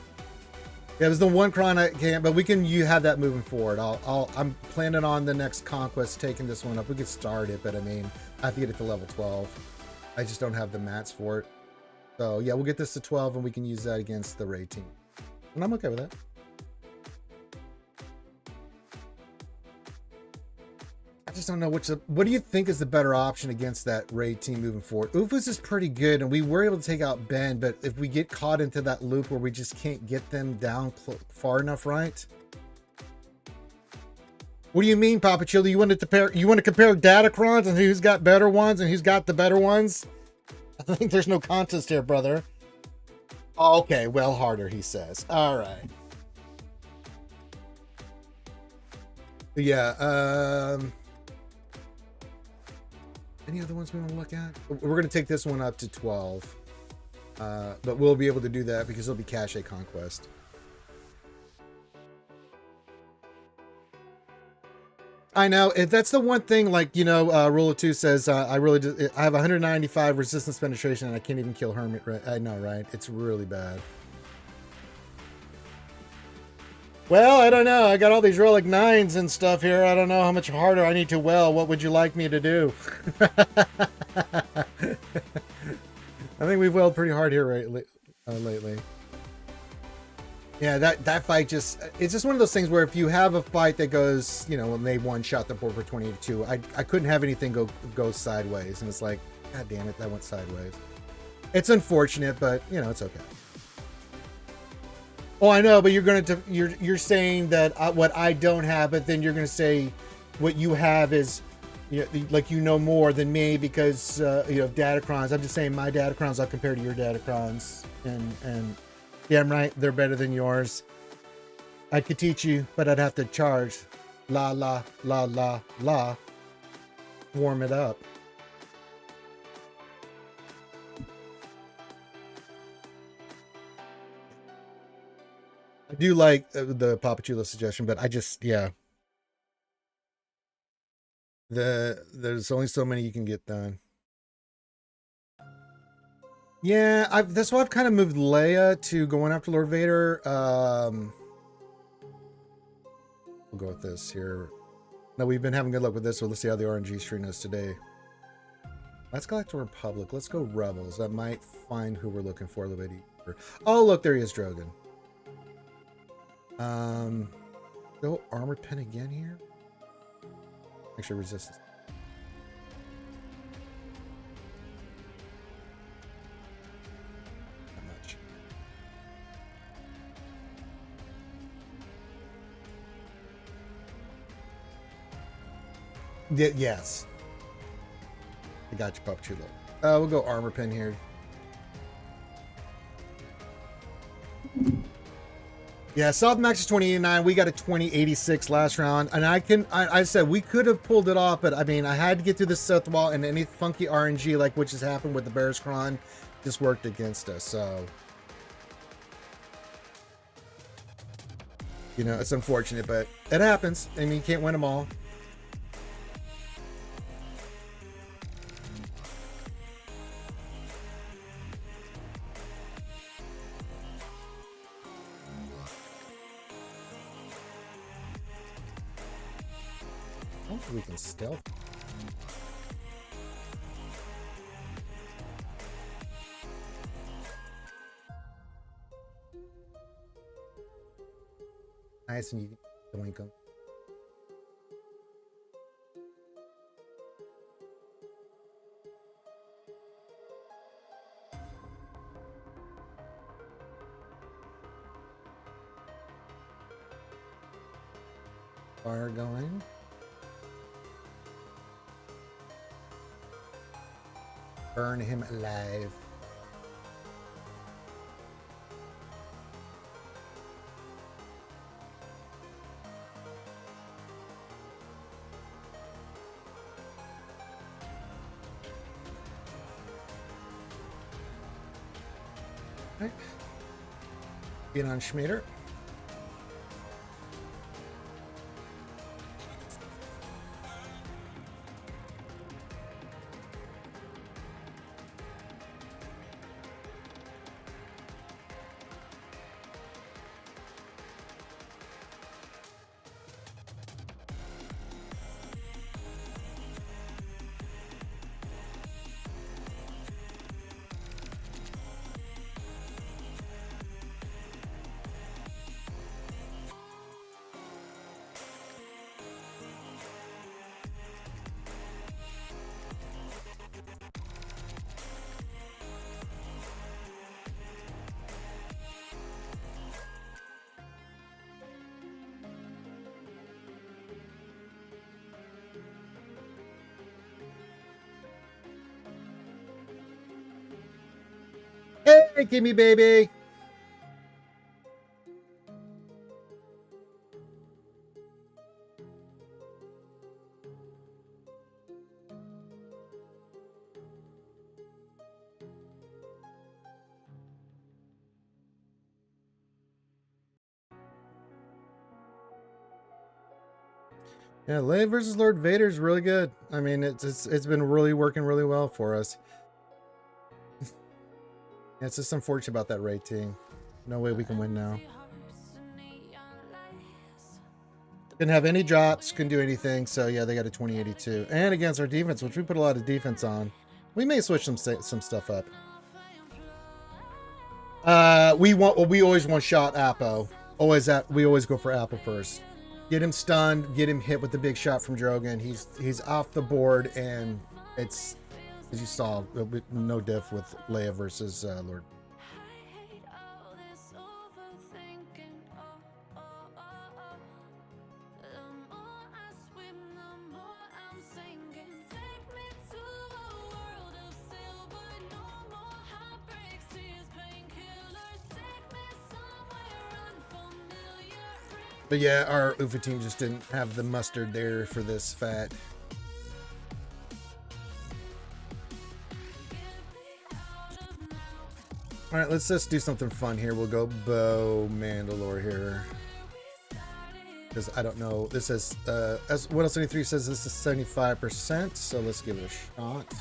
Yeah, it was the one cron I can't, but you have that moving forward. I'm planning on the next conquest taking this one up. We could start it, but I mean, I have to get it to level 12. I just don't have the mats for it. So yeah, we'll get this to 12 and we can use that against the raid team. And I'm okay with that. I just don't know what do you think is the better option against that raid team moving forward? Ufus is pretty good, and we were able to take out Ben, but if we get caught into that loop where we just can't get them down far enough, right? What do you mean, Papa Chili? You want to compare Datacrons and who's got better ones and who's got the better ones? I think there's no contest here, brother. Okay, well harder, he says. All right. Yeah, any other ones we want to look at? We're going to take this one up to 12. But we'll be able to do that because it'll be cache conquest. I know. If that's the one thing, like, you know, Rule of Two says, I have 195 resistance penetration and I can't even kill Hermit. Right? I know, right? It's really bad. Well, I don't know. I got all these relic 9s and stuff here. I don't know how much harder I need to well. What would you like me to do? I think we've welled pretty hard here lately. Yeah, that fight it's just one of those things where if you have a fight that goes, you know, when they one-shot the board for 28-2, I couldn't have anything go sideways. And it's like, God damn it, that went sideways. It's unfortunate, but, you know, it's okay. Oh, I know, but you're saying that what I don't have, but then you're going to say what you have is, you know, like you know more than me because you know, Datacrons. I'm just saying my Datacrons I'll compare to your Datacrons, and yeah, I'm right. They're better than yours. I could teach you, but I'd have to charge. La la la la la. Warm it up. I do like the Papachulo suggestion, but I just, yeah. There's only so many you can get done. Yeah, that's why I've kind of moved Leia to going after Lord Vader. We'll go with this here. No, we've been having good luck with this, so let's see how the RNG stream is today. Let's go back to Republic. Let's go Rebels. That might find who we're looking for a little bit easier. Oh, look, there he is, Drogon. Go Armored Pen again here. Make sure resistance. Not much. Yes. I got you, Papachulo. We'll go Armor Pen here. Yeah, South Max is 2089. We got a 2086 last round. And I said we could have pulled it off, but I mean, I had to get through the Sith wall, and any funky RNG, like which has happened with the Bears Cron, just worked against us. So, you know, it's unfortunate, but it happens. I mean, you can't win them all. I don't think we can stealth. Nice, and you can doink them. Fire going. Burn him alive. Right. Get on Schmader. Hey, gimme, baby. Yeah, Leia versus Lord Vader is really good. I mean, it's been really working really well for us. It's just unfortunate about that rating. No way we can win now. Didn't have any drops, couldn't do anything. So yeah, they got a 2082. And against our defense, which we put a lot of defense on. We may switch some stuff up. We always one shot Appo. We always go for Appo first. Get him stunned, get him hit with the big shot from Drogon. He's off the board, and it's, as you saw, no diff with Leia versus Lord. But yeah, our UFA team just didn't have the mustard there for this fat. All right, let's just do something fun here. We'll go Bow Mandalore here. Because I don't know. This is, as 173 says, this is 75%. So let's give it a shot.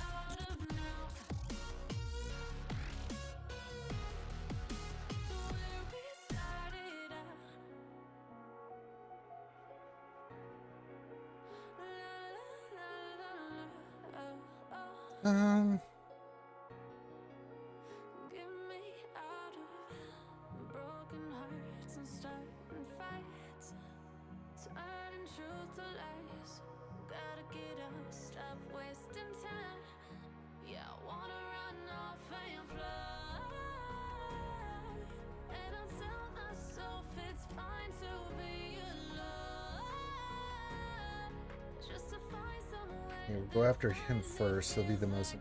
Here, we'll go after him first. He'll be the most.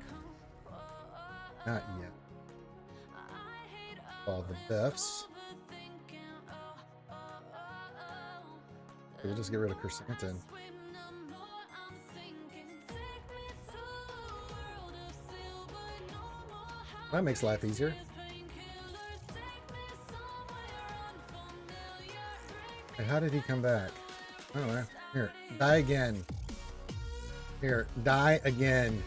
Not yet. All the deaths. We'll just get rid of Chrysanthemum. That makes life easier. And how did he come back? I don't know. Here, die again. Here, die again.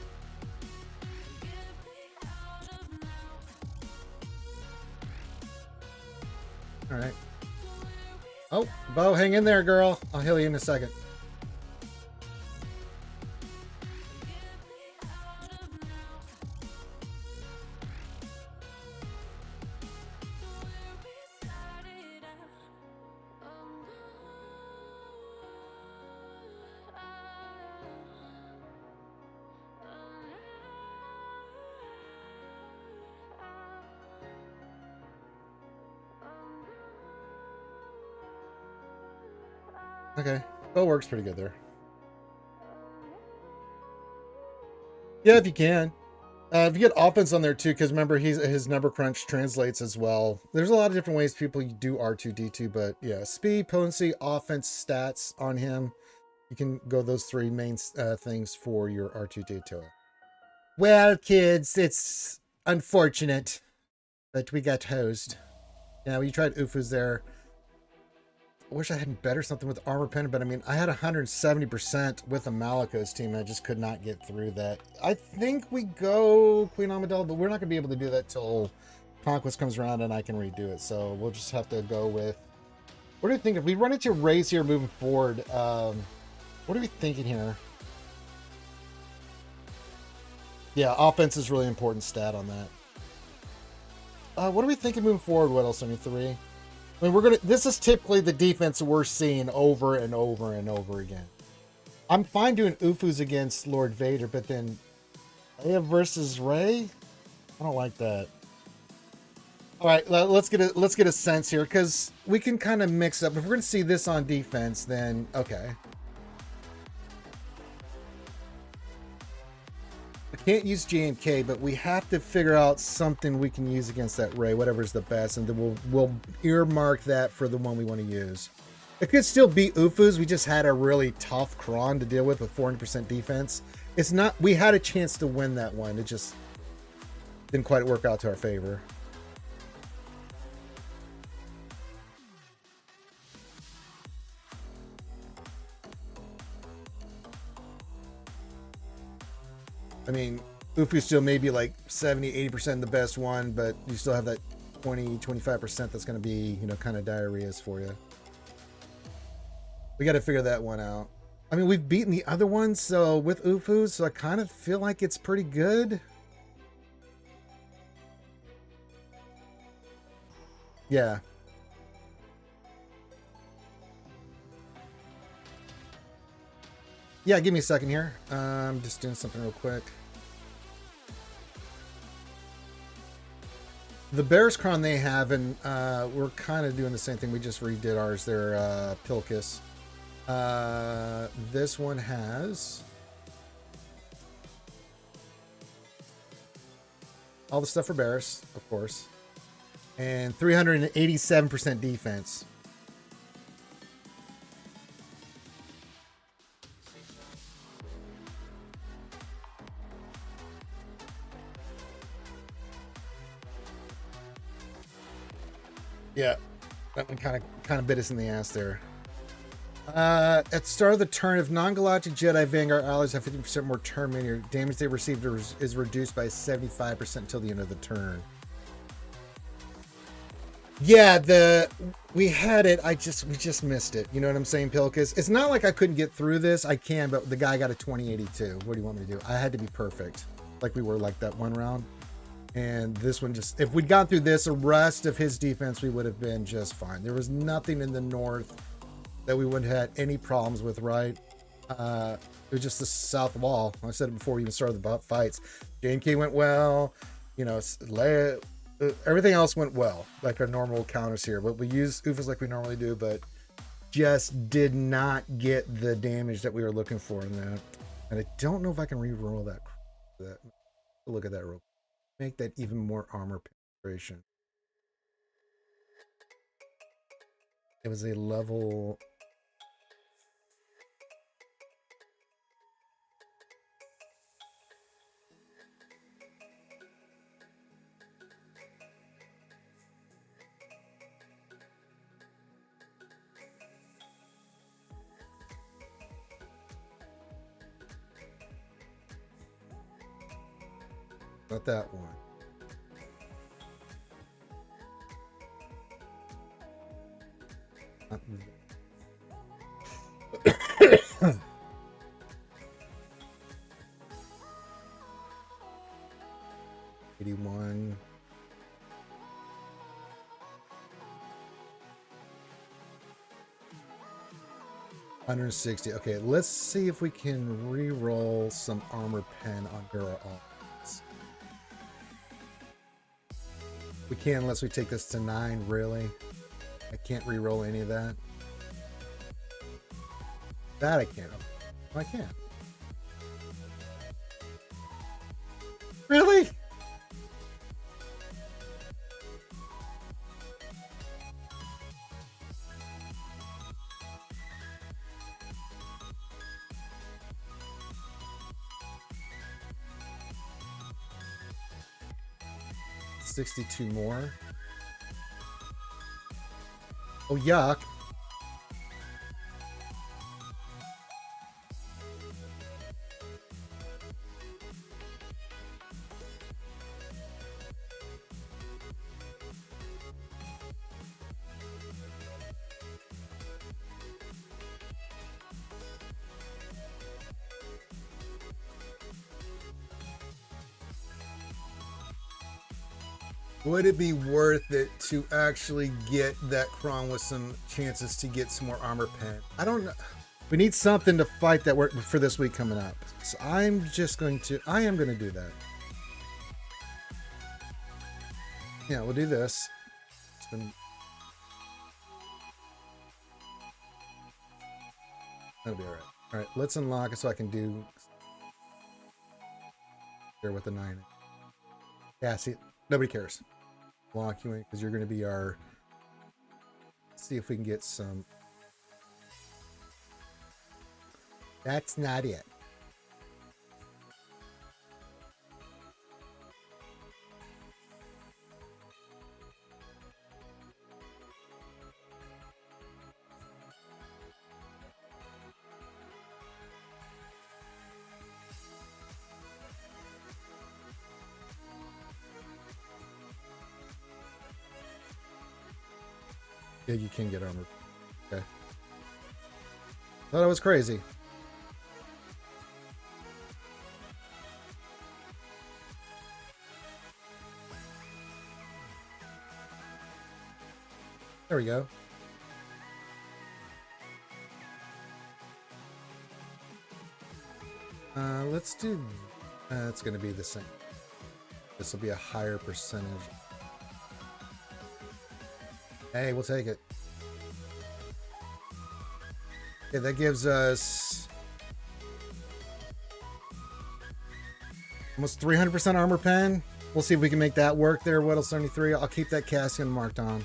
All right. Oh, Bo, hang in there, girl. I'll heal you in a second. Okay. Bo works pretty good there. Yeah, if you can. If you get offense on there too, because remember his number crunch translates as well. There's a lot of different ways people do R2D2, but yeah, speed, potency, offense, stats on him. You can go those three main things for your R2D2. Well, kids, it's unfortunate, but we got hosed. Yeah, we tried Ufus there. I wish I had better something with armor pen, but I mean, I had 170% with a Malakos team, and I just could not get through that. I think we go Queen Amidala, but we're not going to be able to do that till Conquest comes around and I can redo it. So we'll just have to go with... What do you think? If we run into Rays here moving forward, what are we thinking here? Yeah, offense is really important stat on that. What are we thinking moving forward? What else? 73? I mean, this is typically the defense we're seeing over and over and over again. I'm fine doing Ufus against Lord Vader, but then Leia versus Rey? I don't like that. All right, let's get a sense here, because we can kind of mix up. If we're going to see this on defense, then okay. I can't use JMK, but we have to figure out something we can use against that Rey, whatever's the best, and then we'll earmark that for the one we want to use. It could still be Ufus. We just had a really tough Kron to deal with 400% defense. It's not. We had a chance to win that one. It just didn't quite work out to our favor. I mean, Ufu still may be like 70, 80% the best one, but you still have that 20, 25% that's going to be, you know, kind of diarrheas for you. We got to figure that one out. I mean, we've beaten the other ones, so with Ufu, so I kind of feel like it's pretty good. Yeah. Yeah, give me a second here. I'm just doing something real quick. The Bears Cron they have, and we're kind of doing the same thing. We just redid ours. They're Pilkis. This one has all the stuff for Barris, of course, and 387% defense. Yeah, that one kind of bit us in the ass there. At the start of the turn, if non-galactic Jedi Vanguard allies have 50% more turn meter, damage they received is reduced by 75% until the end of the turn. Yeah, we had it. We just missed it. You know what I'm saying, Pilkus? It's not like I couldn't get through this. I can, but the guy got a 2082. What do you want me to do? I had to be perfect, like we were like that one round. And this one just, if we'd gone through this, the rest of his defense, we would have been just fine. There was nothing in the north that we wouldn't have had any problems with, right? It was just the south wall. I said it before we even started the fights. JMK went well. You know, everything else went well, like our normal counters here. But we used UFAs like we normally do, but just did not get the damage that we were looking for in that. And I don't know if I can re-roll that. Look at that roll. Make that even more armor penetration. It was a level. Not that one. Not 81. $160. Okay, let's see if we can re-roll some armor pen on Hero Offense. We can't unless we take this to 9, really. I can't re-roll any of that. That I can't. Oh, I can. Really? $62 more. Oh, yuck. Would it be worth it to actually get that Kron with some chances to get some more armor pen? I don't know. We need something to fight that work for this week coming up. So I am going to do that. Yeah, we'll do this. That'll be all right. All right, let's unlock it so I can do here with the 9. Yeah, see, nobody cares. Lock you in because you're going to be our. Let's see if we can get some. That's not it. Yeah, you can get armor. Okay. Thought I was crazy. There we go. Let's do. It's going to be the same. This will be a higher percentage. Hey, we'll take it. Okay, that gives us almost 300% armor pen. We'll see if we can make that work there. Whittle 73. I'll keep that Cassian marked on.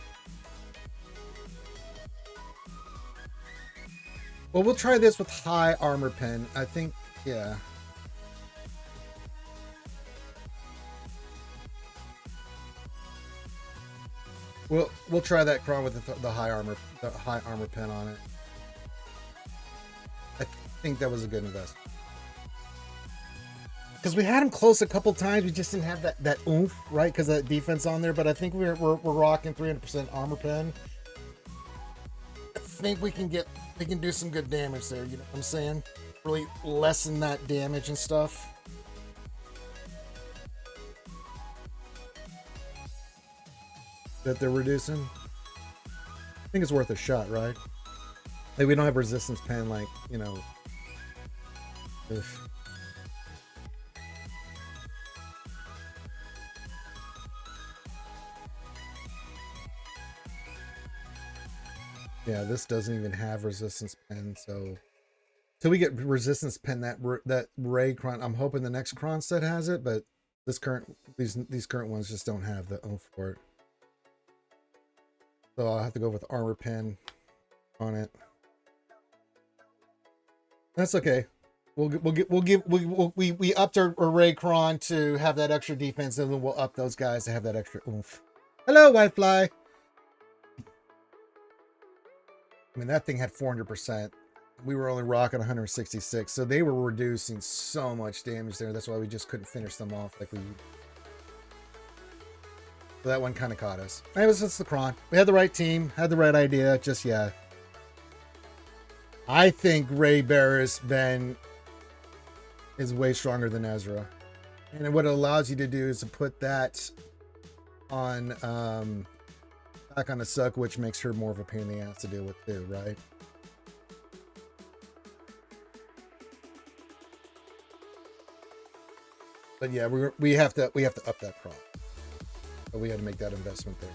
Well, we'll try this with high armor pen. I think, yeah. We'll try that Kron with the high armor pen on it. I think that was a good investment. Because we had him close a couple times, we just didn't have that oomph, right? Because of that defense on there. But I think we're rocking 300% armor pen. I think we can do some good damage there. You know what I'm saying? Really lessen that damage and stuff. That they're reducing. I think it's worth a shot, right? Like we don't have resistance pen, like, you know. Yeah, this doesn't even have resistance pen, so till we get resistance pen, that Ray Kron, I'm hoping the next Kron set has it, but these current ones just don't have the oomph for it. So I'll have to go with armor pen on it. That's okay. We upped our Ray Kron to have that extra defense, and then we'll up those guys to have that extra oomph. Hello, Whitefly. I mean, that thing had 400%. We were only rocking 166, so they were reducing so much damage there. That's why we just couldn't finish them off like we. So that one kind of caught us. It was just the Kron. We had the right team, had the right idea. Just yeah. I think Ray Barris Ben is way stronger than Ezra, and what it allows you to do is to put that on back on the suck, which makes her more of a pain in the ass to deal with too, right? But yeah, we have to up that prop. So we had to make that investment there.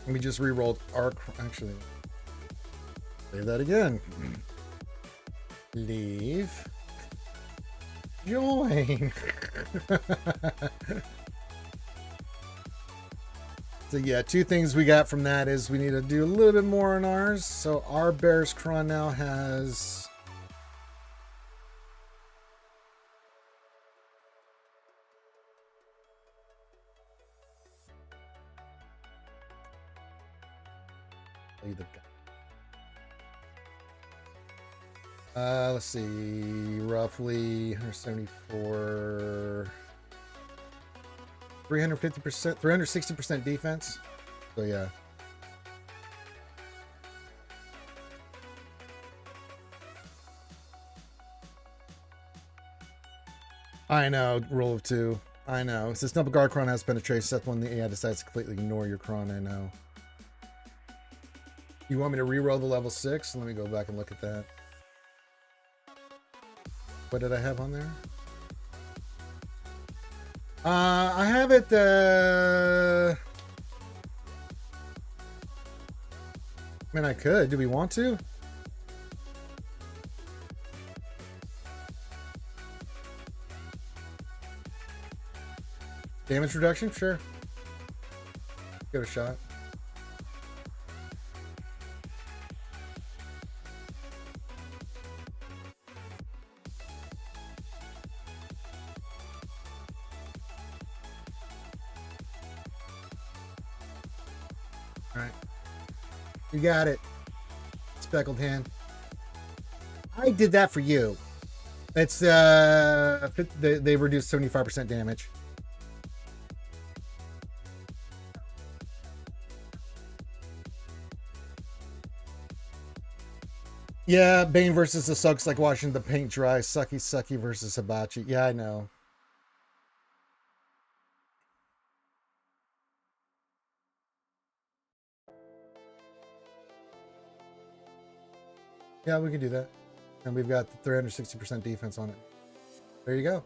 And we just re-rolled our, actually, say that again. Leave. Join. So yeah, two things we got from that is we need to do a little bit more on ours. So our Bears Kron now has let's see, roughly 174, 350%, 360% defense. So yeah. I know, rule of two. I know. Since double guard Kron has penetration, that's when the AI decides to completely ignore your Kron. I know. You want me to re-roll the level 6? Let me go back and look at that. What did I have on there? I have it, I mean, I could. Do we want to? Damage reduction? Sure. Give it a shot. Alright. You got it. Speckled hand. I did that for you. It's they reduced 75% damage. Yeah, Bane versus the sucks like watching the paint dry. Sucky versus Hibachi. Yeah, I know. Yeah, we can do that. And we've got the 360% defense on it. There you go.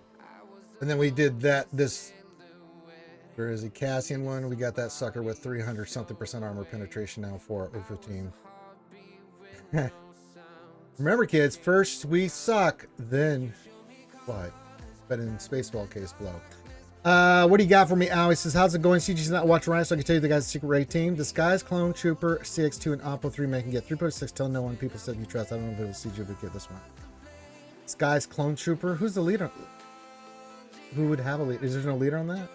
And then we did that, there is a Cassian one. We got that sucker with 300 something percent armor penetration now for 15. Remember, kids, first we suck, then fly. But in Spaceball case below. What do you got for me, Al? He says, how's it going? CG's not watch Ryan, so I can tell you the guy's secret raid team. Disguise, Clone, Trooper, CX2, and Oppo 3 man can get 3.6. Tell no one. People said you trust. I don't know if it was CG, but get this one. Disguise, Clone Trooper. Who's the leader? who would have a lead? Is there no leader on that?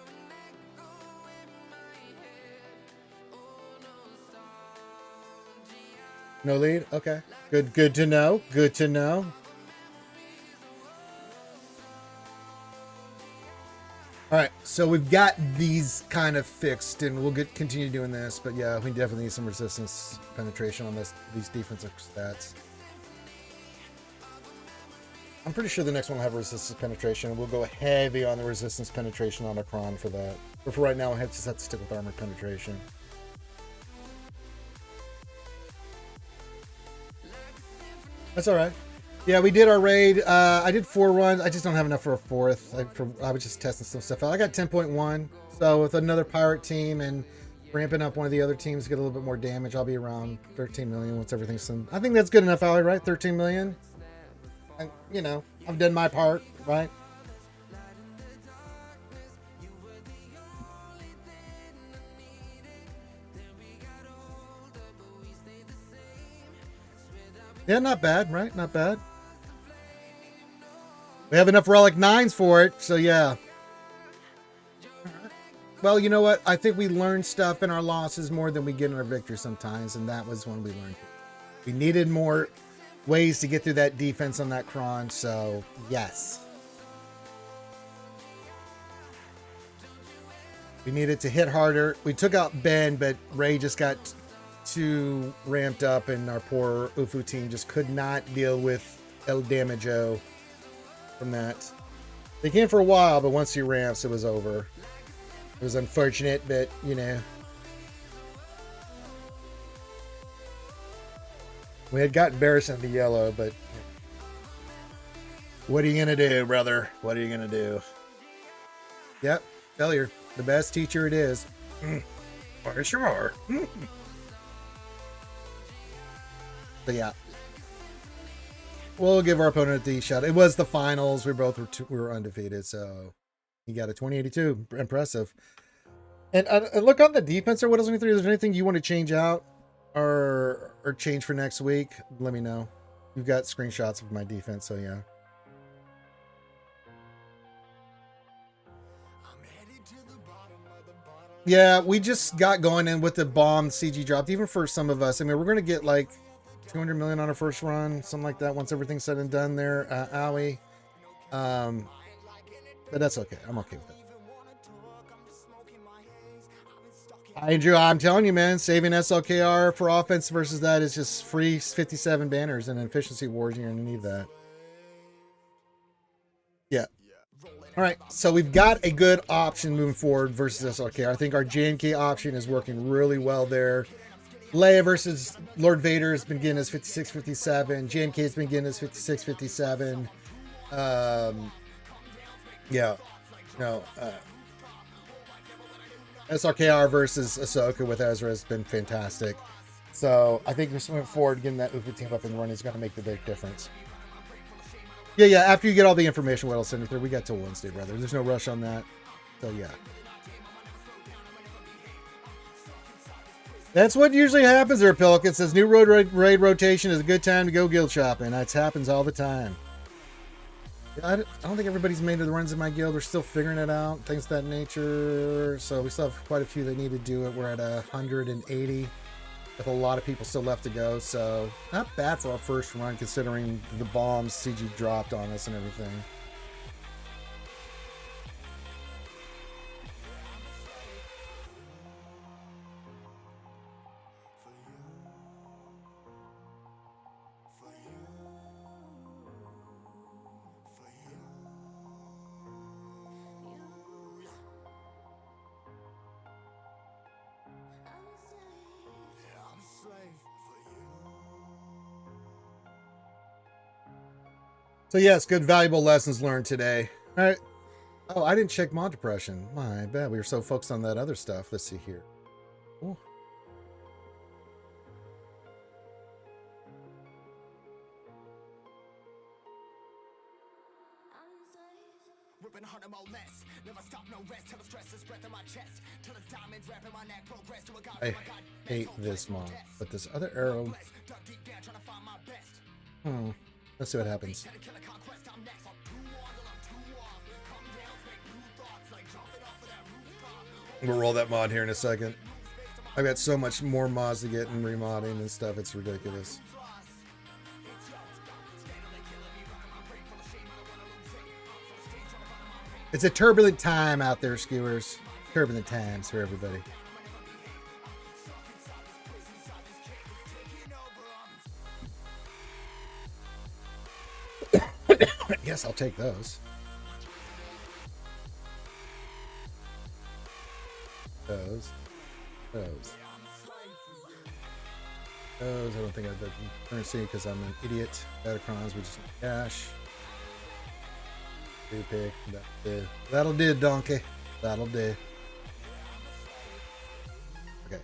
No lead? Okay. Good to know. Good to know. All right, so we've got these kind of fixed, and we'll continue doing this. But yeah, we definitely need some resistance penetration on these defensive stats. I'm pretty sure the next one will have resistance penetration. We'll go heavy on the resistance penetration on a cron for that. But for right now, I just have to stick with armor penetration. That's all right. Yeah, we did our raid. I did 4 runs. I just don't have enough for a 4th. I was just testing some stuff out. I got 10.1. So with another pirate team and ramping up one of the other teams to get a little bit more damage, I'll be around 13 million once everything's done. I think that's good enough, Ali, right? 13 million. And, you know, I've done my part, right? Yeah, not bad, right? Not bad. We have enough relic 9s for it, so yeah. Well, you know what? I think we learn stuff in our losses more than we get in our victories sometimes, and that was when we learned it. We needed more ways to get through that defense on that cron, so yes. We needed to hit harder. We took out Ben, but Ray just got too ramped up, and our poor Ufu team just could not deal with El Damajo from that. They came for a while, but once he ramps, it was over. It was unfortunate, but you know. We had got embarrassed in the yellow, but what are you gonna do, brother? What are you gonna do? Yep, failure. The best teacher it is. Why sure. But yeah, we'll give our opponent the shot. It was the finals. We were undefeated, so he got a 2082. Impressive. And look on the defense or what else? Is there anything you want to change out or change for next week? Let me know. You've got screenshots of my defense, so yeah. Yeah, we just got going in with the bomb CG dropped. Even for some of us, I mean, we're gonna get like 200 million on our first run, something like that. Once everything's said and done, there, Owie. But that's okay. I'm okay with that. Andrew, I'm telling you, man, saving SLKR for offense versus that is just free 57 banners and efficiency wars. You're gonna need that. Yeah. All right, so we've got a good option moving forward versus SLKR. I think our JNK option is working really well there. Leia versus Lord Vader has been getting us 56, 57. JNK has been getting us 56, 57. Yeah. No. SRKR versus Ahsoka with Ezra has been fantastic. So I think just moving forward, getting that Ufu team up and running is going to make the big difference. Yeah. After you get all the information, what I'll send you through. We got till Wednesday, brother. There's no rush on that. So yeah. That's what usually happens there, Pelican. Says new raid rotation is a good time to go guild shopping. That happens all the time. I don't think everybody's made the runs in my guild. We're still figuring it out, things of that nature. So we still have quite a few that need to do it. We're at 180 with a lot of people still left to go. So not bad for our first run considering the bombs CG dropped on us and everything. So yes, good valuable lessons learned today. All right. Oh, I didn't check mod depression. My bad. We were so focused on that other stuff. Let's see here. Ooh. I hate this mod, but this other arrow. Let's see what happens. We'll roll that mod here in a second. I've got so much more mods to get and remodding and stuff. It's ridiculous. It's a turbulent time out there, skewers. Turbulent times for everybody. Yes, I'll take those. Those. I don't think I've done currency because I'm an idiot. Datacrons, we just need cash. Pick. That'll do, donkey. That'll do. Okay.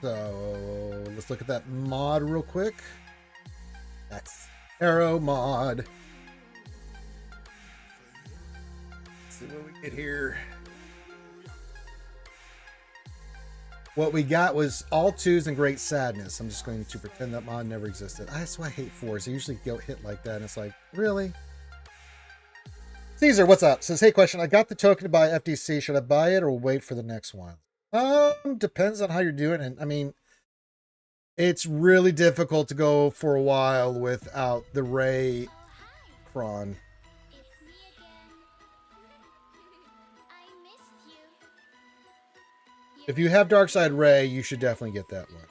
So let's look at that mod real quick. That's Arrow mod. Let's see what we get here. What we got was all twos and Great Sadness. I'm just going to pretend that mod never existed. That's why I hate fours. They usually get hit like that, and it's like, really? Caesar, what's up? Says, hey, question. I got the token to buy FTC. Should I buy it or wait for the next one? Depends on how you're doing. And I mean, it's really difficult to go for a while without the Ray Cron. If you have Darkside Ray, you should definitely get that one.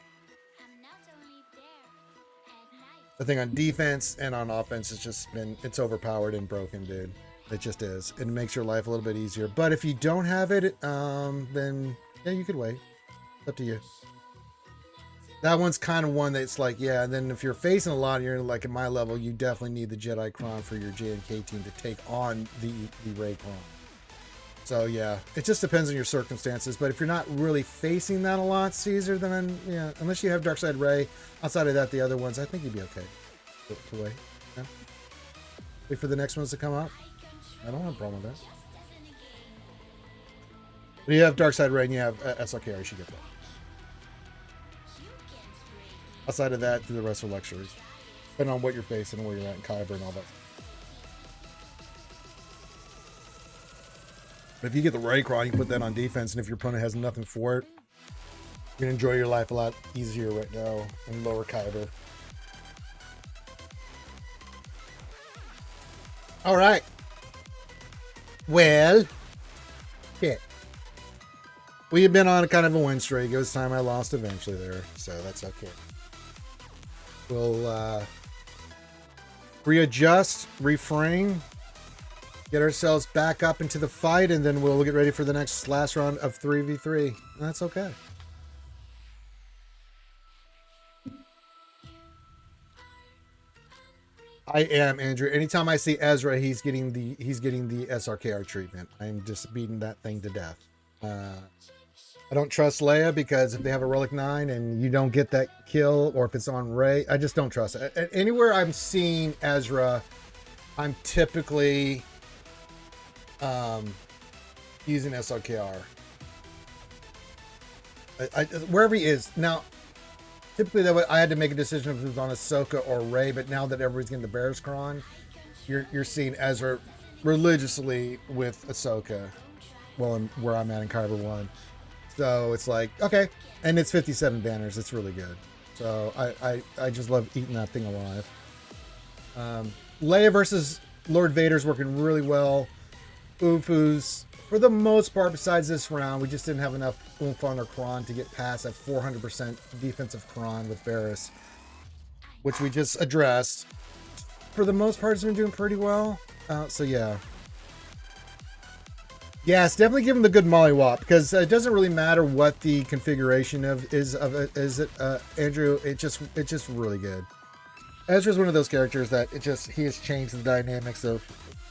The thing on defense and on offense has just been, it's overpowered and broken, dude. It just is. It makes your life a little bit easier. But if you don't have it, then yeah, you could wait. It's up to you. That one's kind of one that's like, yeah, and then if you're facing a lot, you're like at my level, you definitely need the Jedi Cron for your JNK team to take on the Ray Cron. So yeah, it just depends on your circumstances. But if you're not really facing that a lot, Caesar, then yeah, unless you have Darkside Ray, outside of that, the other ones, I think you'd be okay to wait. Yeah. Wait for the next ones to come up. I don't have a problem with that. But you have Darkside Ray and you have SLKR, you should get that. Outside of that, the rest are luxuries. Depending on what you're facing and where you're at in Kyber and all that. But if you get the Raycron, you can put that on defense, and if your opponent has nothing for it, you can enjoy your life a lot easier right now in lower Kyber. All right. Well, shit. We have been on a kind of a win streak. It was time I lost eventually there, so that's okay. We'll readjust, reframe, get ourselves back up into the fight, and then we'll get ready for the next last round of 3v3. That's okay. I am, Andrew. Anytime I see Ezra, he's getting the SRKR treatment. I'm just beating that thing to death. I don't trust Leia because if they have a Relic 9 and you don't get that kill, or if it's on Rey, I just don't trust it. Anywhere I'm seeing Ezra, I'm typically using SRKR. Wherever he is. Now, typically I had to make a decision if it was on Ahsoka or Rey, but now that everybody's getting the Bear's Cron, you're seeing Ezra religiously with Ahsoka. Well, where I'm at in Kyber 1. So it's like, okay. And it's 57 banners. It's really good. So I just love eating that thing alive. Leia versus Lord Vader's working really well. Oomph-oos, for the most part, besides this round, we just didn't have enough oomph on our Cron to get past that 400% defensive Cron with Barriss, which we just addressed. For the most part, it's been doing pretty well. So yeah. Yes, definitely give him the good mollywop, because it doesn't really matter what the configuration is it, Andrew. It's just really good. Ezra's one of those characters that he has changed the dynamics of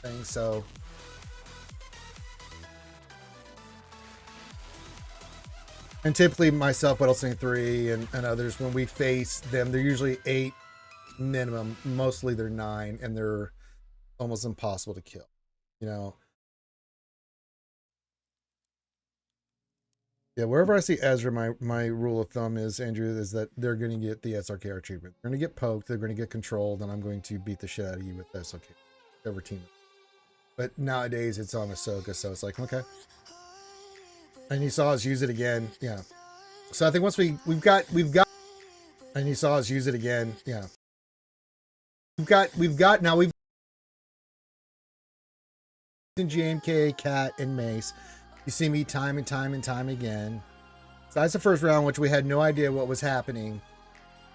things. So and typically myself, Battlesting 3 and others, when we face them, they're usually 8 minimum. Mostly they're 9, and they're almost impossible to kill. You know. Yeah, wherever I see Ezra, my rule of thumb is, Andrew, is that they're going to get the SRKR treatment. They're going to get poked, they're going to get controlled, and I'm going to beat the shit out of you with SRK. Whatever team. But nowadays, it's on Ahsoka, so it's like, okay. And you saw us use it again. Yeah. So I think once we've got, and you saw us use it again. Yeah. Now we've in GMK, Cat, and Mace. You see me time and time and time again. So that's the first round, which we had no idea what was happening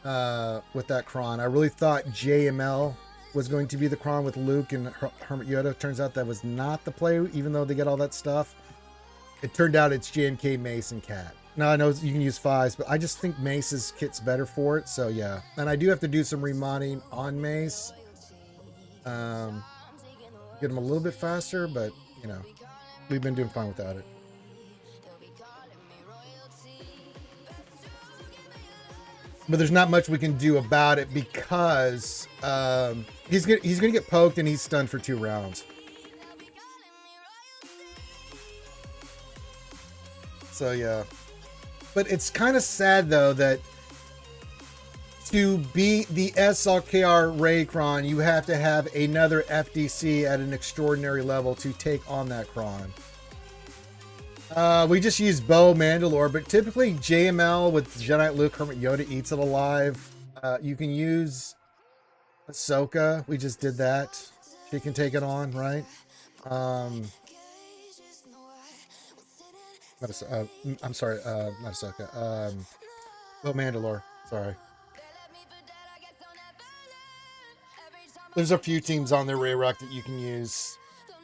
with that Kron. I really thought JML was going to be the Kron with Luke and Hermit Yoda. Turns out that was not the play, even though they get all that stuff. It turned out it's JMK, Mace, and Cat. Now I know you can use Fives, but I just think Mace's kit's better for it. So yeah, and I do have to do some remodding on Mace. Get him a little bit faster, but you know, we've been doing fine without it. But there's not much we can do about it because he's gonna get poked and he's stunned for 2 rounds. So yeah, but it's kind of sad though that to beat the SLKR Raycron, you have to have another FDC at an extraordinary level to take on that Kron. We just use Bo Mandalore, but typically JML with Jedi Luke, Hermit Yoda eats it alive. You can use Ahsoka. We just did that. She can take it on, right? I'm sorry, not Ahsoka. Bo Mandalore. Sorry. There's a few teams on their Rayrock that you can use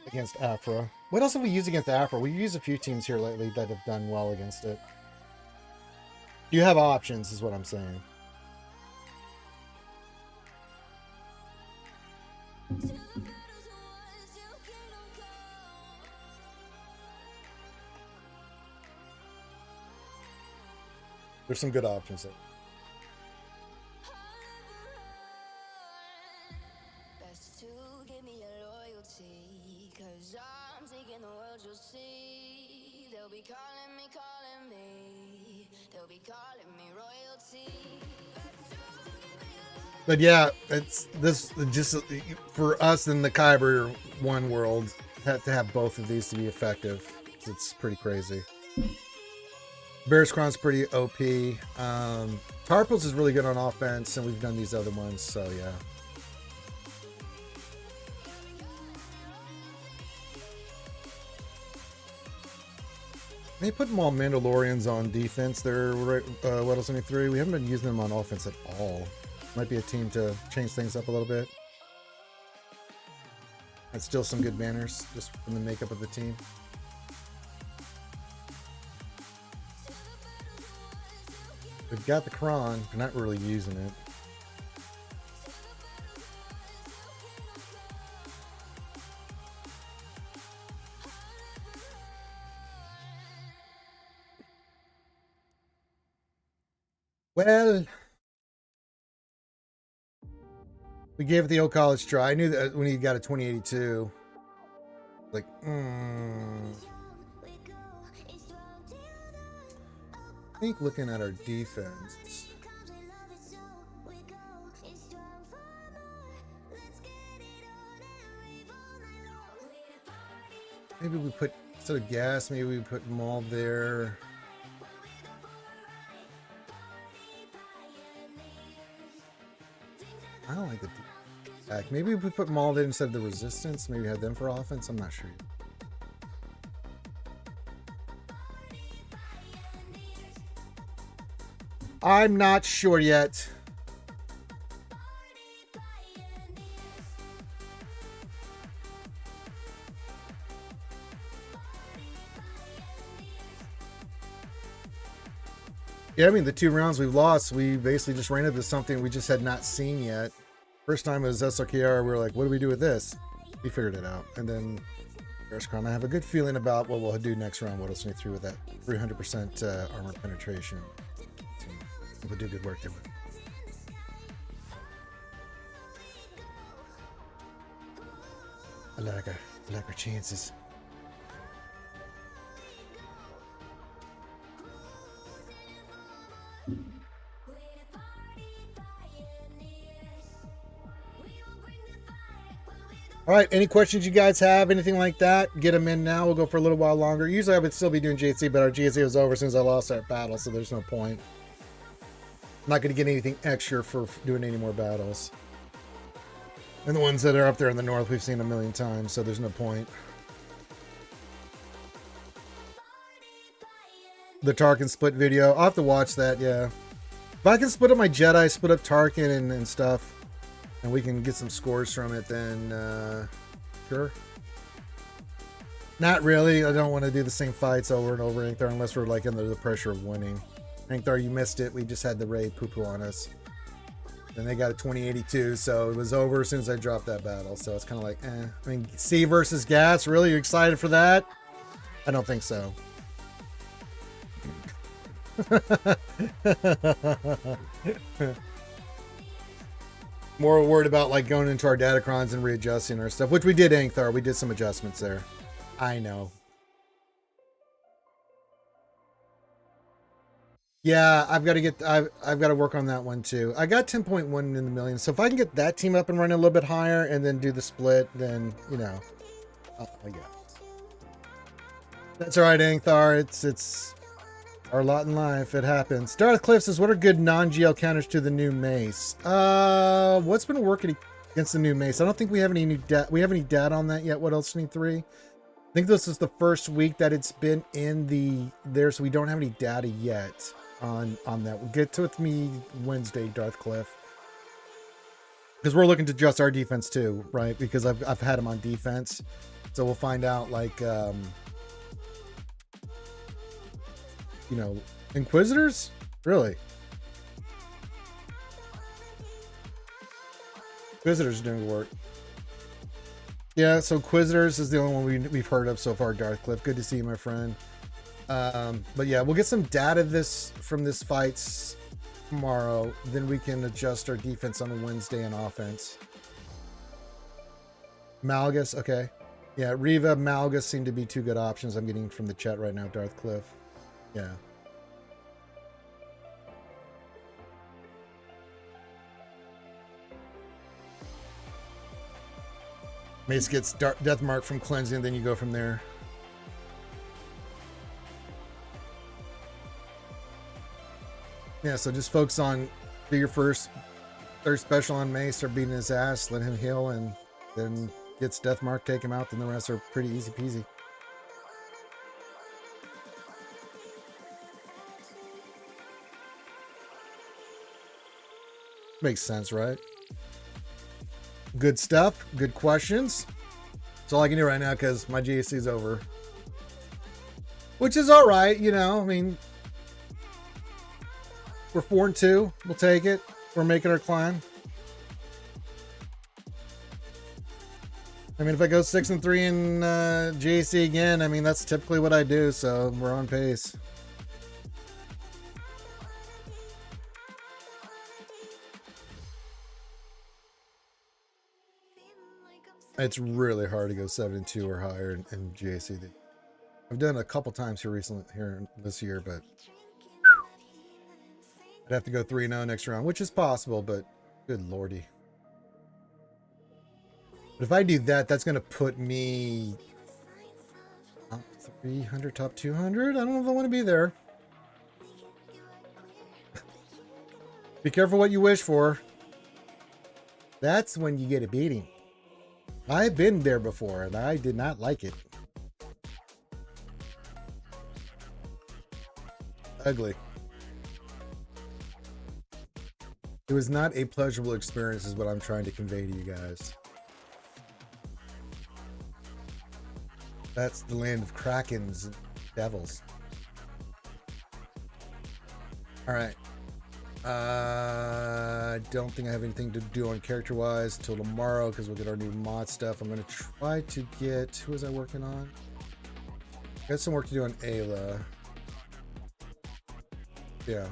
against Afra. What else have we used against Afra? We've used a few teams here lately that have done well against it. You have options, is what I'm saying. There's some good options there. But yeah, it's this just for us in the Kyber one world have to have both of these to be effective. It's pretty crazy. Bear's Kron's pretty OP. Tarpals is really good on offense, and we've done these other ones, so yeah. They put them all Mandalorians on defense. They're Weddle 73. We haven't been using them on offense at all. Might be a team to change things up a little bit. And still some good banners just from the makeup of the team. We've got the Kron. We're not really using it. Well, we gave it the old college try. I knew that when he got a 2082. Like, I think looking at our defense. Maybe we put, instead of gas, maybe we put Maul there. I don't like the attack. Maybe if we put Maul there instead of the resistance, maybe have them for offense. I'm not sure. I'm not sure yet. Yeah, I mean, the 2 rounds we've lost, we basically just ran into something we just had not seen yet. First time it was SRKR, we were like, what do we do with this? We figured it out. And then Bear's Kron, I have a good feeling about what we'll do next round. What else we through with that 300% armor penetration. We'll do good work there. I like our chances. All right, any questions you guys have, anything like that, get them in now. We'll go for a little while longer. Usually I would still be doing GSC, but our GSC was over since I lost that battle, so there's no point. I'm not going to get anything extra for doing any more battles. And the ones that are up there in the north, we've seen a million times, so there's no point. The Tarkin split video. I'll have to watch that, yeah. If I can split up my Jedi, split up Tarkin and stuff, and we can get some scores from it, then sure. Not really. I don't want to do the same fights over and over, Inkthar, unless we're like under the pressure of winning. Inkthar, you missed it. We just had the raid poo-poo on us. And they got a 2082, so it was over as soon as I dropped that battle. So it's kind of like, eh. I mean, C versus Gas, really? You excited for that? I don't think so. More worried about like going into our datacrons and readjusting our stuff, which we did, Inkthar. We did some adjustments there. I know. Yeah, I've got to work on that one too. I got 10.1 in the million, so if I can get that team up and running a little bit higher and then do the split, then you know, I guess that's all right, Inkthar. It's our lot in life. It happens. Darth Cliff says, "What are good non-GL counters to the new mace?" What's been working against the new mace? I don't think we have any new data on that yet. What else? 3? I think this is the first week that it's been in there, so we don't have any data yet on that. We'll get to it with me Wednesday, Darth Cliff, because we're looking to adjust our defense too, right? Because I've had him on defense, so we'll find out like you know, Inquisitors, really. Inquisitors doing work. Yeah, so Inquisitors is the only one we've heard of so far, Darth Cliff. Good to see you, my friend. But yeah, we'll get some data from this fights tomorrow. Then we can adjust our defense on a Wednesday and offense. Malgus, okay. Yeah, Riva, Malgus seem to be two good options I'm getting from the chat right now, Darth Cliff. Yeah. Mace gets death mark from cleansing, then you go from there. Yeah, so just focus on, do your third special on Mace, start beating his ass, let him heal, and then gets death mark, take him out, then the rest are pretty easy peasy. Makes sense, right? Good stuff. Good questions. That's all I can do right now because my GSC is over. Which is all right, you know. I mean, we're 4-2. We'll take it. We're making our climb. I mean, if I go 6-3 in GSC again, I mean, that's typically what I do. So we're on pace. It's really hard to go 7-2 or higher in GAC. I've done it a couple times here this year, but I'd have to go 3-0 next round, which is possible, but good lordy. But if I do that, that's going to put me top 300, top 200. I don't know if I want to be there. Be careful what you wish for. That's when you get a beating. I've been there before, and I did not like it. Ugly. It was not a pleasurable experience, is what I'm trying to convey to you guys. That's the land of krakens and devils. All right. I don't think I have anything to do on character-wise till tomorrow because we'll get our new mod stuff. I'm going to try to get... Who was I working on? Got some work to do on Ayla. Yeah.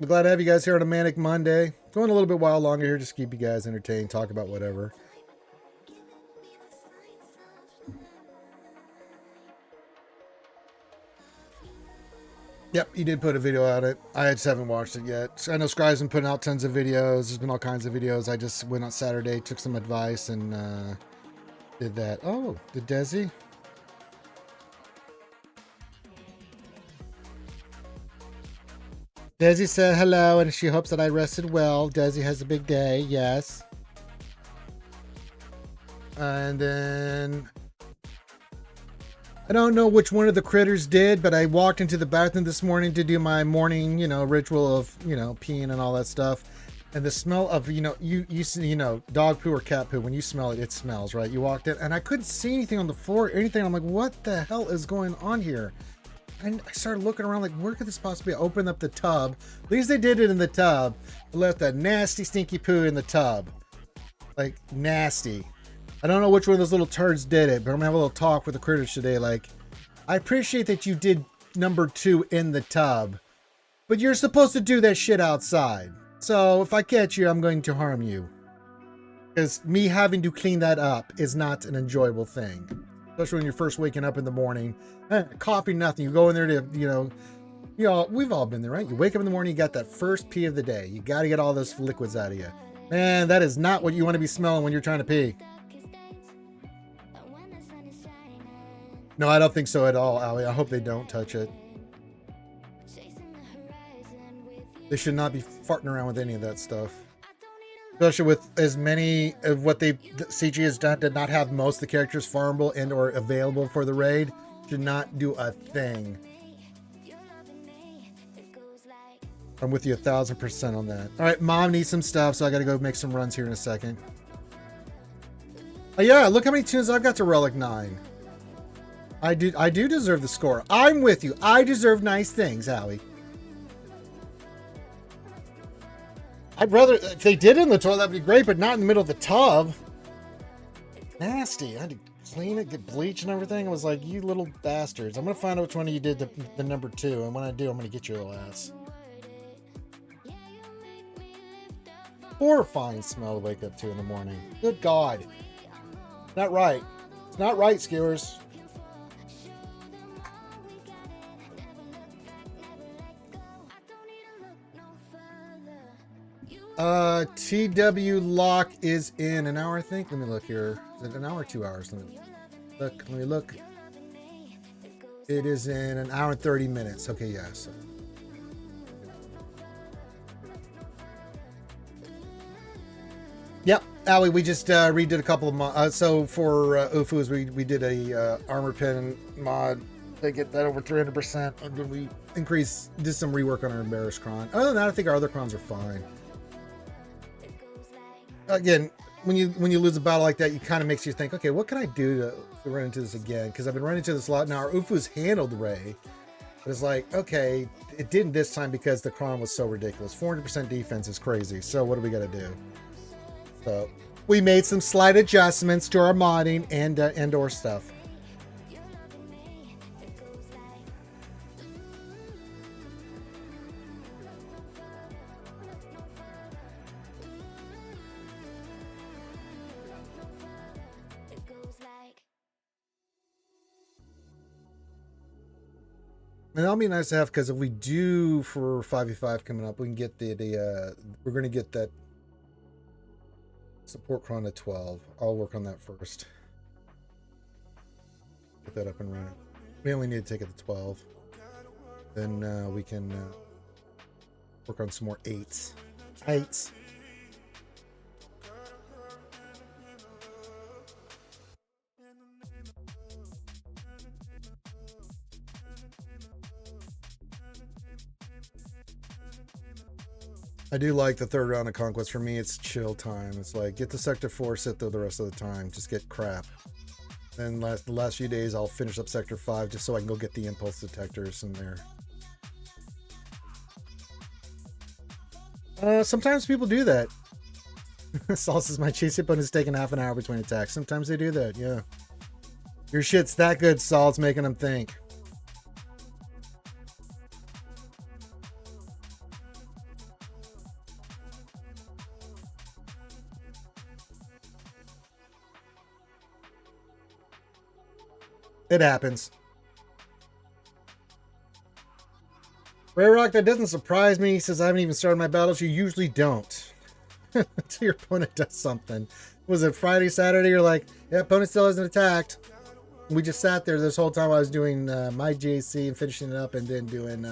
I'm glad to have you guys here on a Manic Monday. Going a little bit while longer here, just keep you guys entertained, talk about whatever. Yep, he did put a video out. I just haven't watched it yet. I know Scribe's been putting out tons of videos. There's been all kinds of videos. I just went on Saturday, took some advice, and did that. Oh, did Desi? Desi said hello, and she hopes that I rested well. Desi has a big day, yes. And then I don't know which one of the critters did, but I walked into the bathroom this morning to do my morning, ritual of, peeing and all that stuff. And the smell of, dog poo or cat poo, when you smell it, it smells, right? You walked in and I couldn't see anything on the floor or anything. I'm like, what the hell is going on here? And I started looking around like, where could this possibly be? I opened up the tub. At least they did it in the tub. I left that nasty, stinky poo in the tub. Like, nasty. I don't know which one of those little turds did it, but I'm gonna have a little talk with the critters today. Like, I appreciate that you did number 2 in the tub, but you're supposed to do that shit outside. So if I catch you, I'm going to harm you. Because me having to clean that up is not an enjoyable thing. Especially when you're first waking up in the morning. Coffee, nothing. You go in there to, we've all been there, right? You wake up in the morning, you got that first pee of the day. You got to get all those liquids out of you. Man, that is not what you want to be smelling when you're trying to pee. No, I don't think so at all, Allie. I hope they don't touch it. They should not be farting around with any of that stuff. Especially with as many of what CG has done to not have most of the characters farmable and or available for the raid. Should not do a thing. I'm with you 1,000% on that. All right, Mom needs some stuff, so I got to go make some runs here in a second. Oh yeah, look how many tunes I've got to Relic 9. I do deserve the score. I'm with you. I deserve nice things, Allie. I'd rather, if they did it in the toilet, that'd be great, but not in the middle of the tub. Nasty. I had to clean it, get bleach and everything. I was like, you little bastards. I'm going to find out which one of you did the number 2, and when I do, I'm going to get your little ass. Horrifying smell to wake up to in the morning. Good God. Not right. It's not right, skewers. TW lock is in an hour, I think. Let me look here. Is it an hour or 2 hours? Let me look. It is in an hour and 30 minutes. Okay, yeah. So. Yep, Allie, we just redid a couple of mods. So for UFUs, we did a armor pin mod to get that over 300%. And then we did some rework on our embarrassed cron. Other than that, I think our other crons are fine. Again, when you lose a battle like that, it kind of makes you think, okay, what can I do to run into this again? Because I've been running into this a lot. Now, our UFU's handled Ray. But it's like, okay, it didn't this time because the cron was so ridiculous. 400% defense is crazy. So what do we got to do? So we made some slight adjustments to our modding and or stuff. And that'll be nice to have, because if we do for 5v5 coming up, we can get we're going to get that support cron to 12. I'll work on that first. Get that up and running. We only need to take it to 12. Then we can work on some more 8s. 8s. I do like the third round of Conquest. For me, it's chill time. It's like, get to Sector 4, sit there the rest of the time. Just get crap. Then the last few days, I'll finish up Sector 5 just so I can go get the impulse detectors in there. Sometimes people do that. Saul says, my chase hit button is taking half an hour between attacks. Sometimes they do that, yeah. Your shit's that good, Saul. It's making them think. It happens. Ray Rock, that doesn't surprise me. He says, I haven't even started my battles. You usually don't. Until your opponent does something. Was it Friday, Saturday? You're like, yeah, opponent still hasn't attacked. We just sat there this whole time I was doing my JC and finishing it up and then doing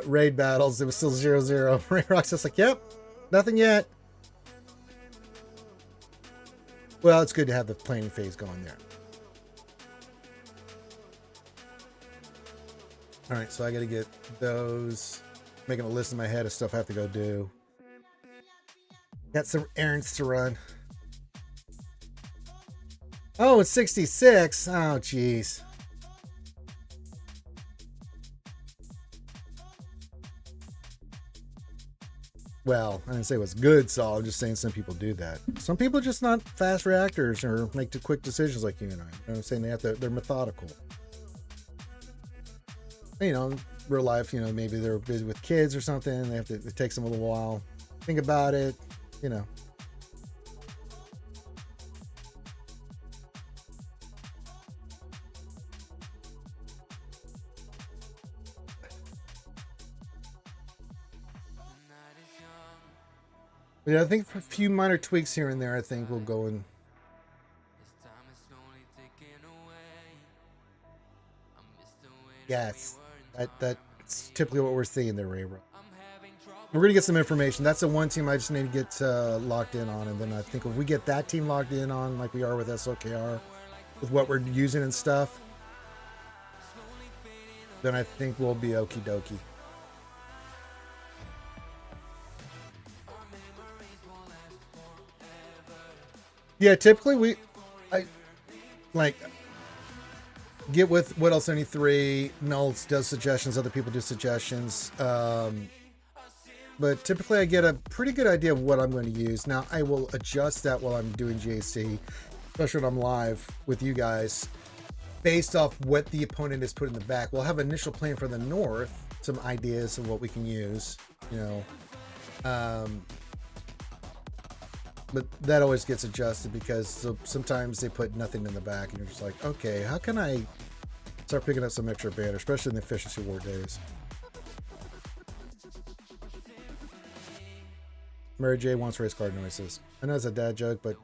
raid battles. It was still 0-0. Ray Rock's just like, yep, nothing yet. Well, it's good to have the planning phase going there. All right, so I got to get those, making a list in my head of stuff I have to go do. Got some errands to run. Oh, it's 66. Oh, jeez. Well, I didn't say it was good, so I'm just saying some people do that. Some people are just not fast reactors or make the quick decisions like you and I. I'm saying they're methodical. You know, real life, you know, maybe they're busy with kids or something. It takes them a little while. Think about it, you know. Yeah, I think for a few minor tweaks here and there, I think we'll go and. Yes, that's typically what we're seeing there, Ray. We're gonna get some information. That's the one team I just need to get locked in on, and then I think if we get that team locked in on, like we are with SOKR, with what we're using and stuff, then I think we'll be okie dokie. Yeah, typically I like get with what else 73. Nulls does suggestions, other people do suggestions. But typically I get a pretty good idea of what I'm going to use. Now I will adjust that while I'm doing GAC, especially when I'm live with you guys, based off what the opponent has put in the back. We'll have an initial plan for the north, some ideas of what we can use, you know. But that always gets adjusted because sometimes they put nothing in the back and you're just like, okay, how can I start picking up some extra banner, especially in the efficiency war days. Mary J wants race card noises. I know it's a dad joke, but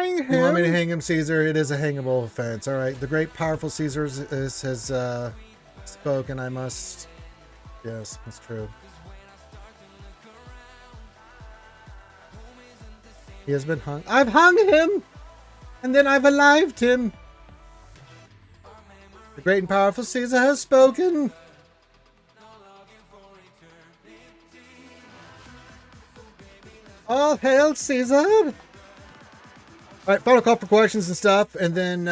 you want me to hang him, Caesar? It is a hangable offense. All right. The great, powerful Caesar has spoken. I must. Yes, that's true. He has been hung. I've hung him, and then I've alived him. The great and powerful Caesar has spoken. All hail Caesar. All right, final call for questions and stuff, and then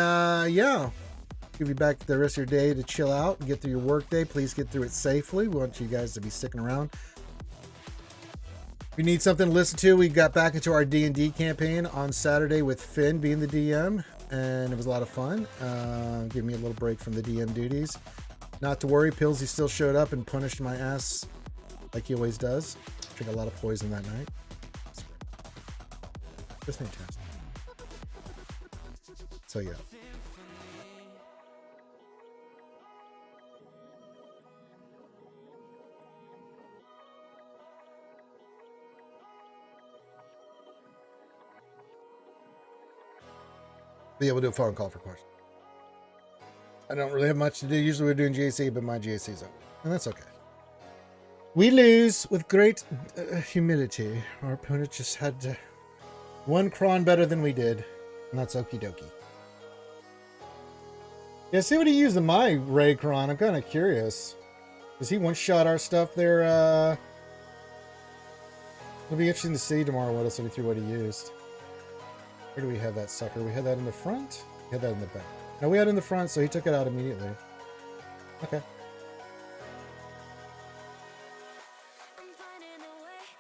yeah, give you back the rest of your day to chill out and get through your work day. Please get through it safely. We want you guys to be sticking around. If you need something to listen to, we got back into our D&D campaign on Saturday with Finn being the DM, and it was a lot of fun. Give me a little break from the DM duties. Not to worry, Pillsy still showed up and punished my ass like he always does. Drank a lot of poison that night. It was fantastic. So yeah. Be able to do a phone call for questions. I don't really have much to do. Usually we're doing GAC, but my GAC's up. And that's okay. We lose with great humility. Our opponent just had one cron better than we did. And that's okie dokie. Yeah, see what he used in my Ray Cron. I'm kind of curious. Does he one-shot our stuff there? It'll be interesting to see tomorrow what else he threw, what he used. Where do we have that sucker? We had that in the front? We had that in the back. No, we had it in the front, so he took it out immediately. Okay.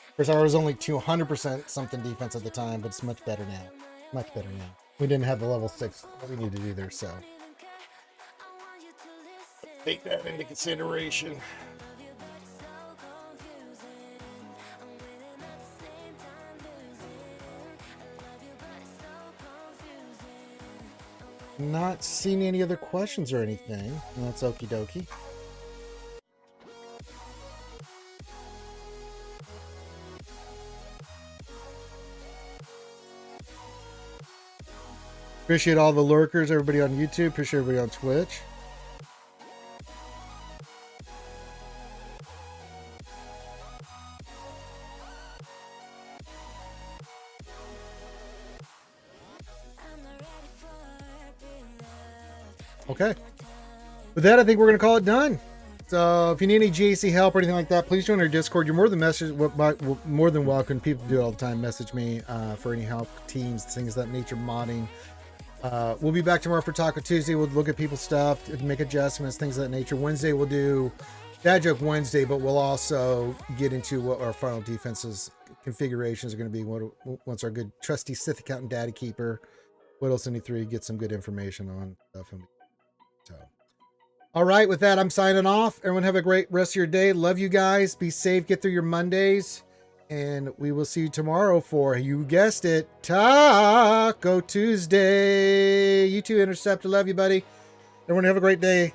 Of course, ours was only 200% something defense at the time, but it's much better now. Much better now. We didn't have the level 6 that we needed either, so. Take that into consideration. Not seeing any other questions or anything. That's okie dokie. Appreciate all the lurkers, everybody on YouTube. Appreciate everybody on Twitch. Okay. With that, I think we're going to call it done. So if you need any GAC help or anything like that, please join our Discord. You're more than welcome. People do it all the time. Message me for any help, teams, things of that nature, modding. We'll be back tomorrow for Taco Tuesday. We'll look at people's stuff, make adjustments, things of that nature. Wednesday, we'll do Dad Joke Wednesday, but we'll also get into what our final defenses configurations are going to be once our good trusty Sith accountant Daddy Keeper, Whittle 73, get some good information on stuff. So, all right, with that, I'm signing off. Everyone have a great rest of your day. Love you guys. Be safe. Get through your Mondays. And we will see you tomorrow for, you guessed it, Taco Tuesday. You too, Intercept. I love you, buddy. Everyone have a great day.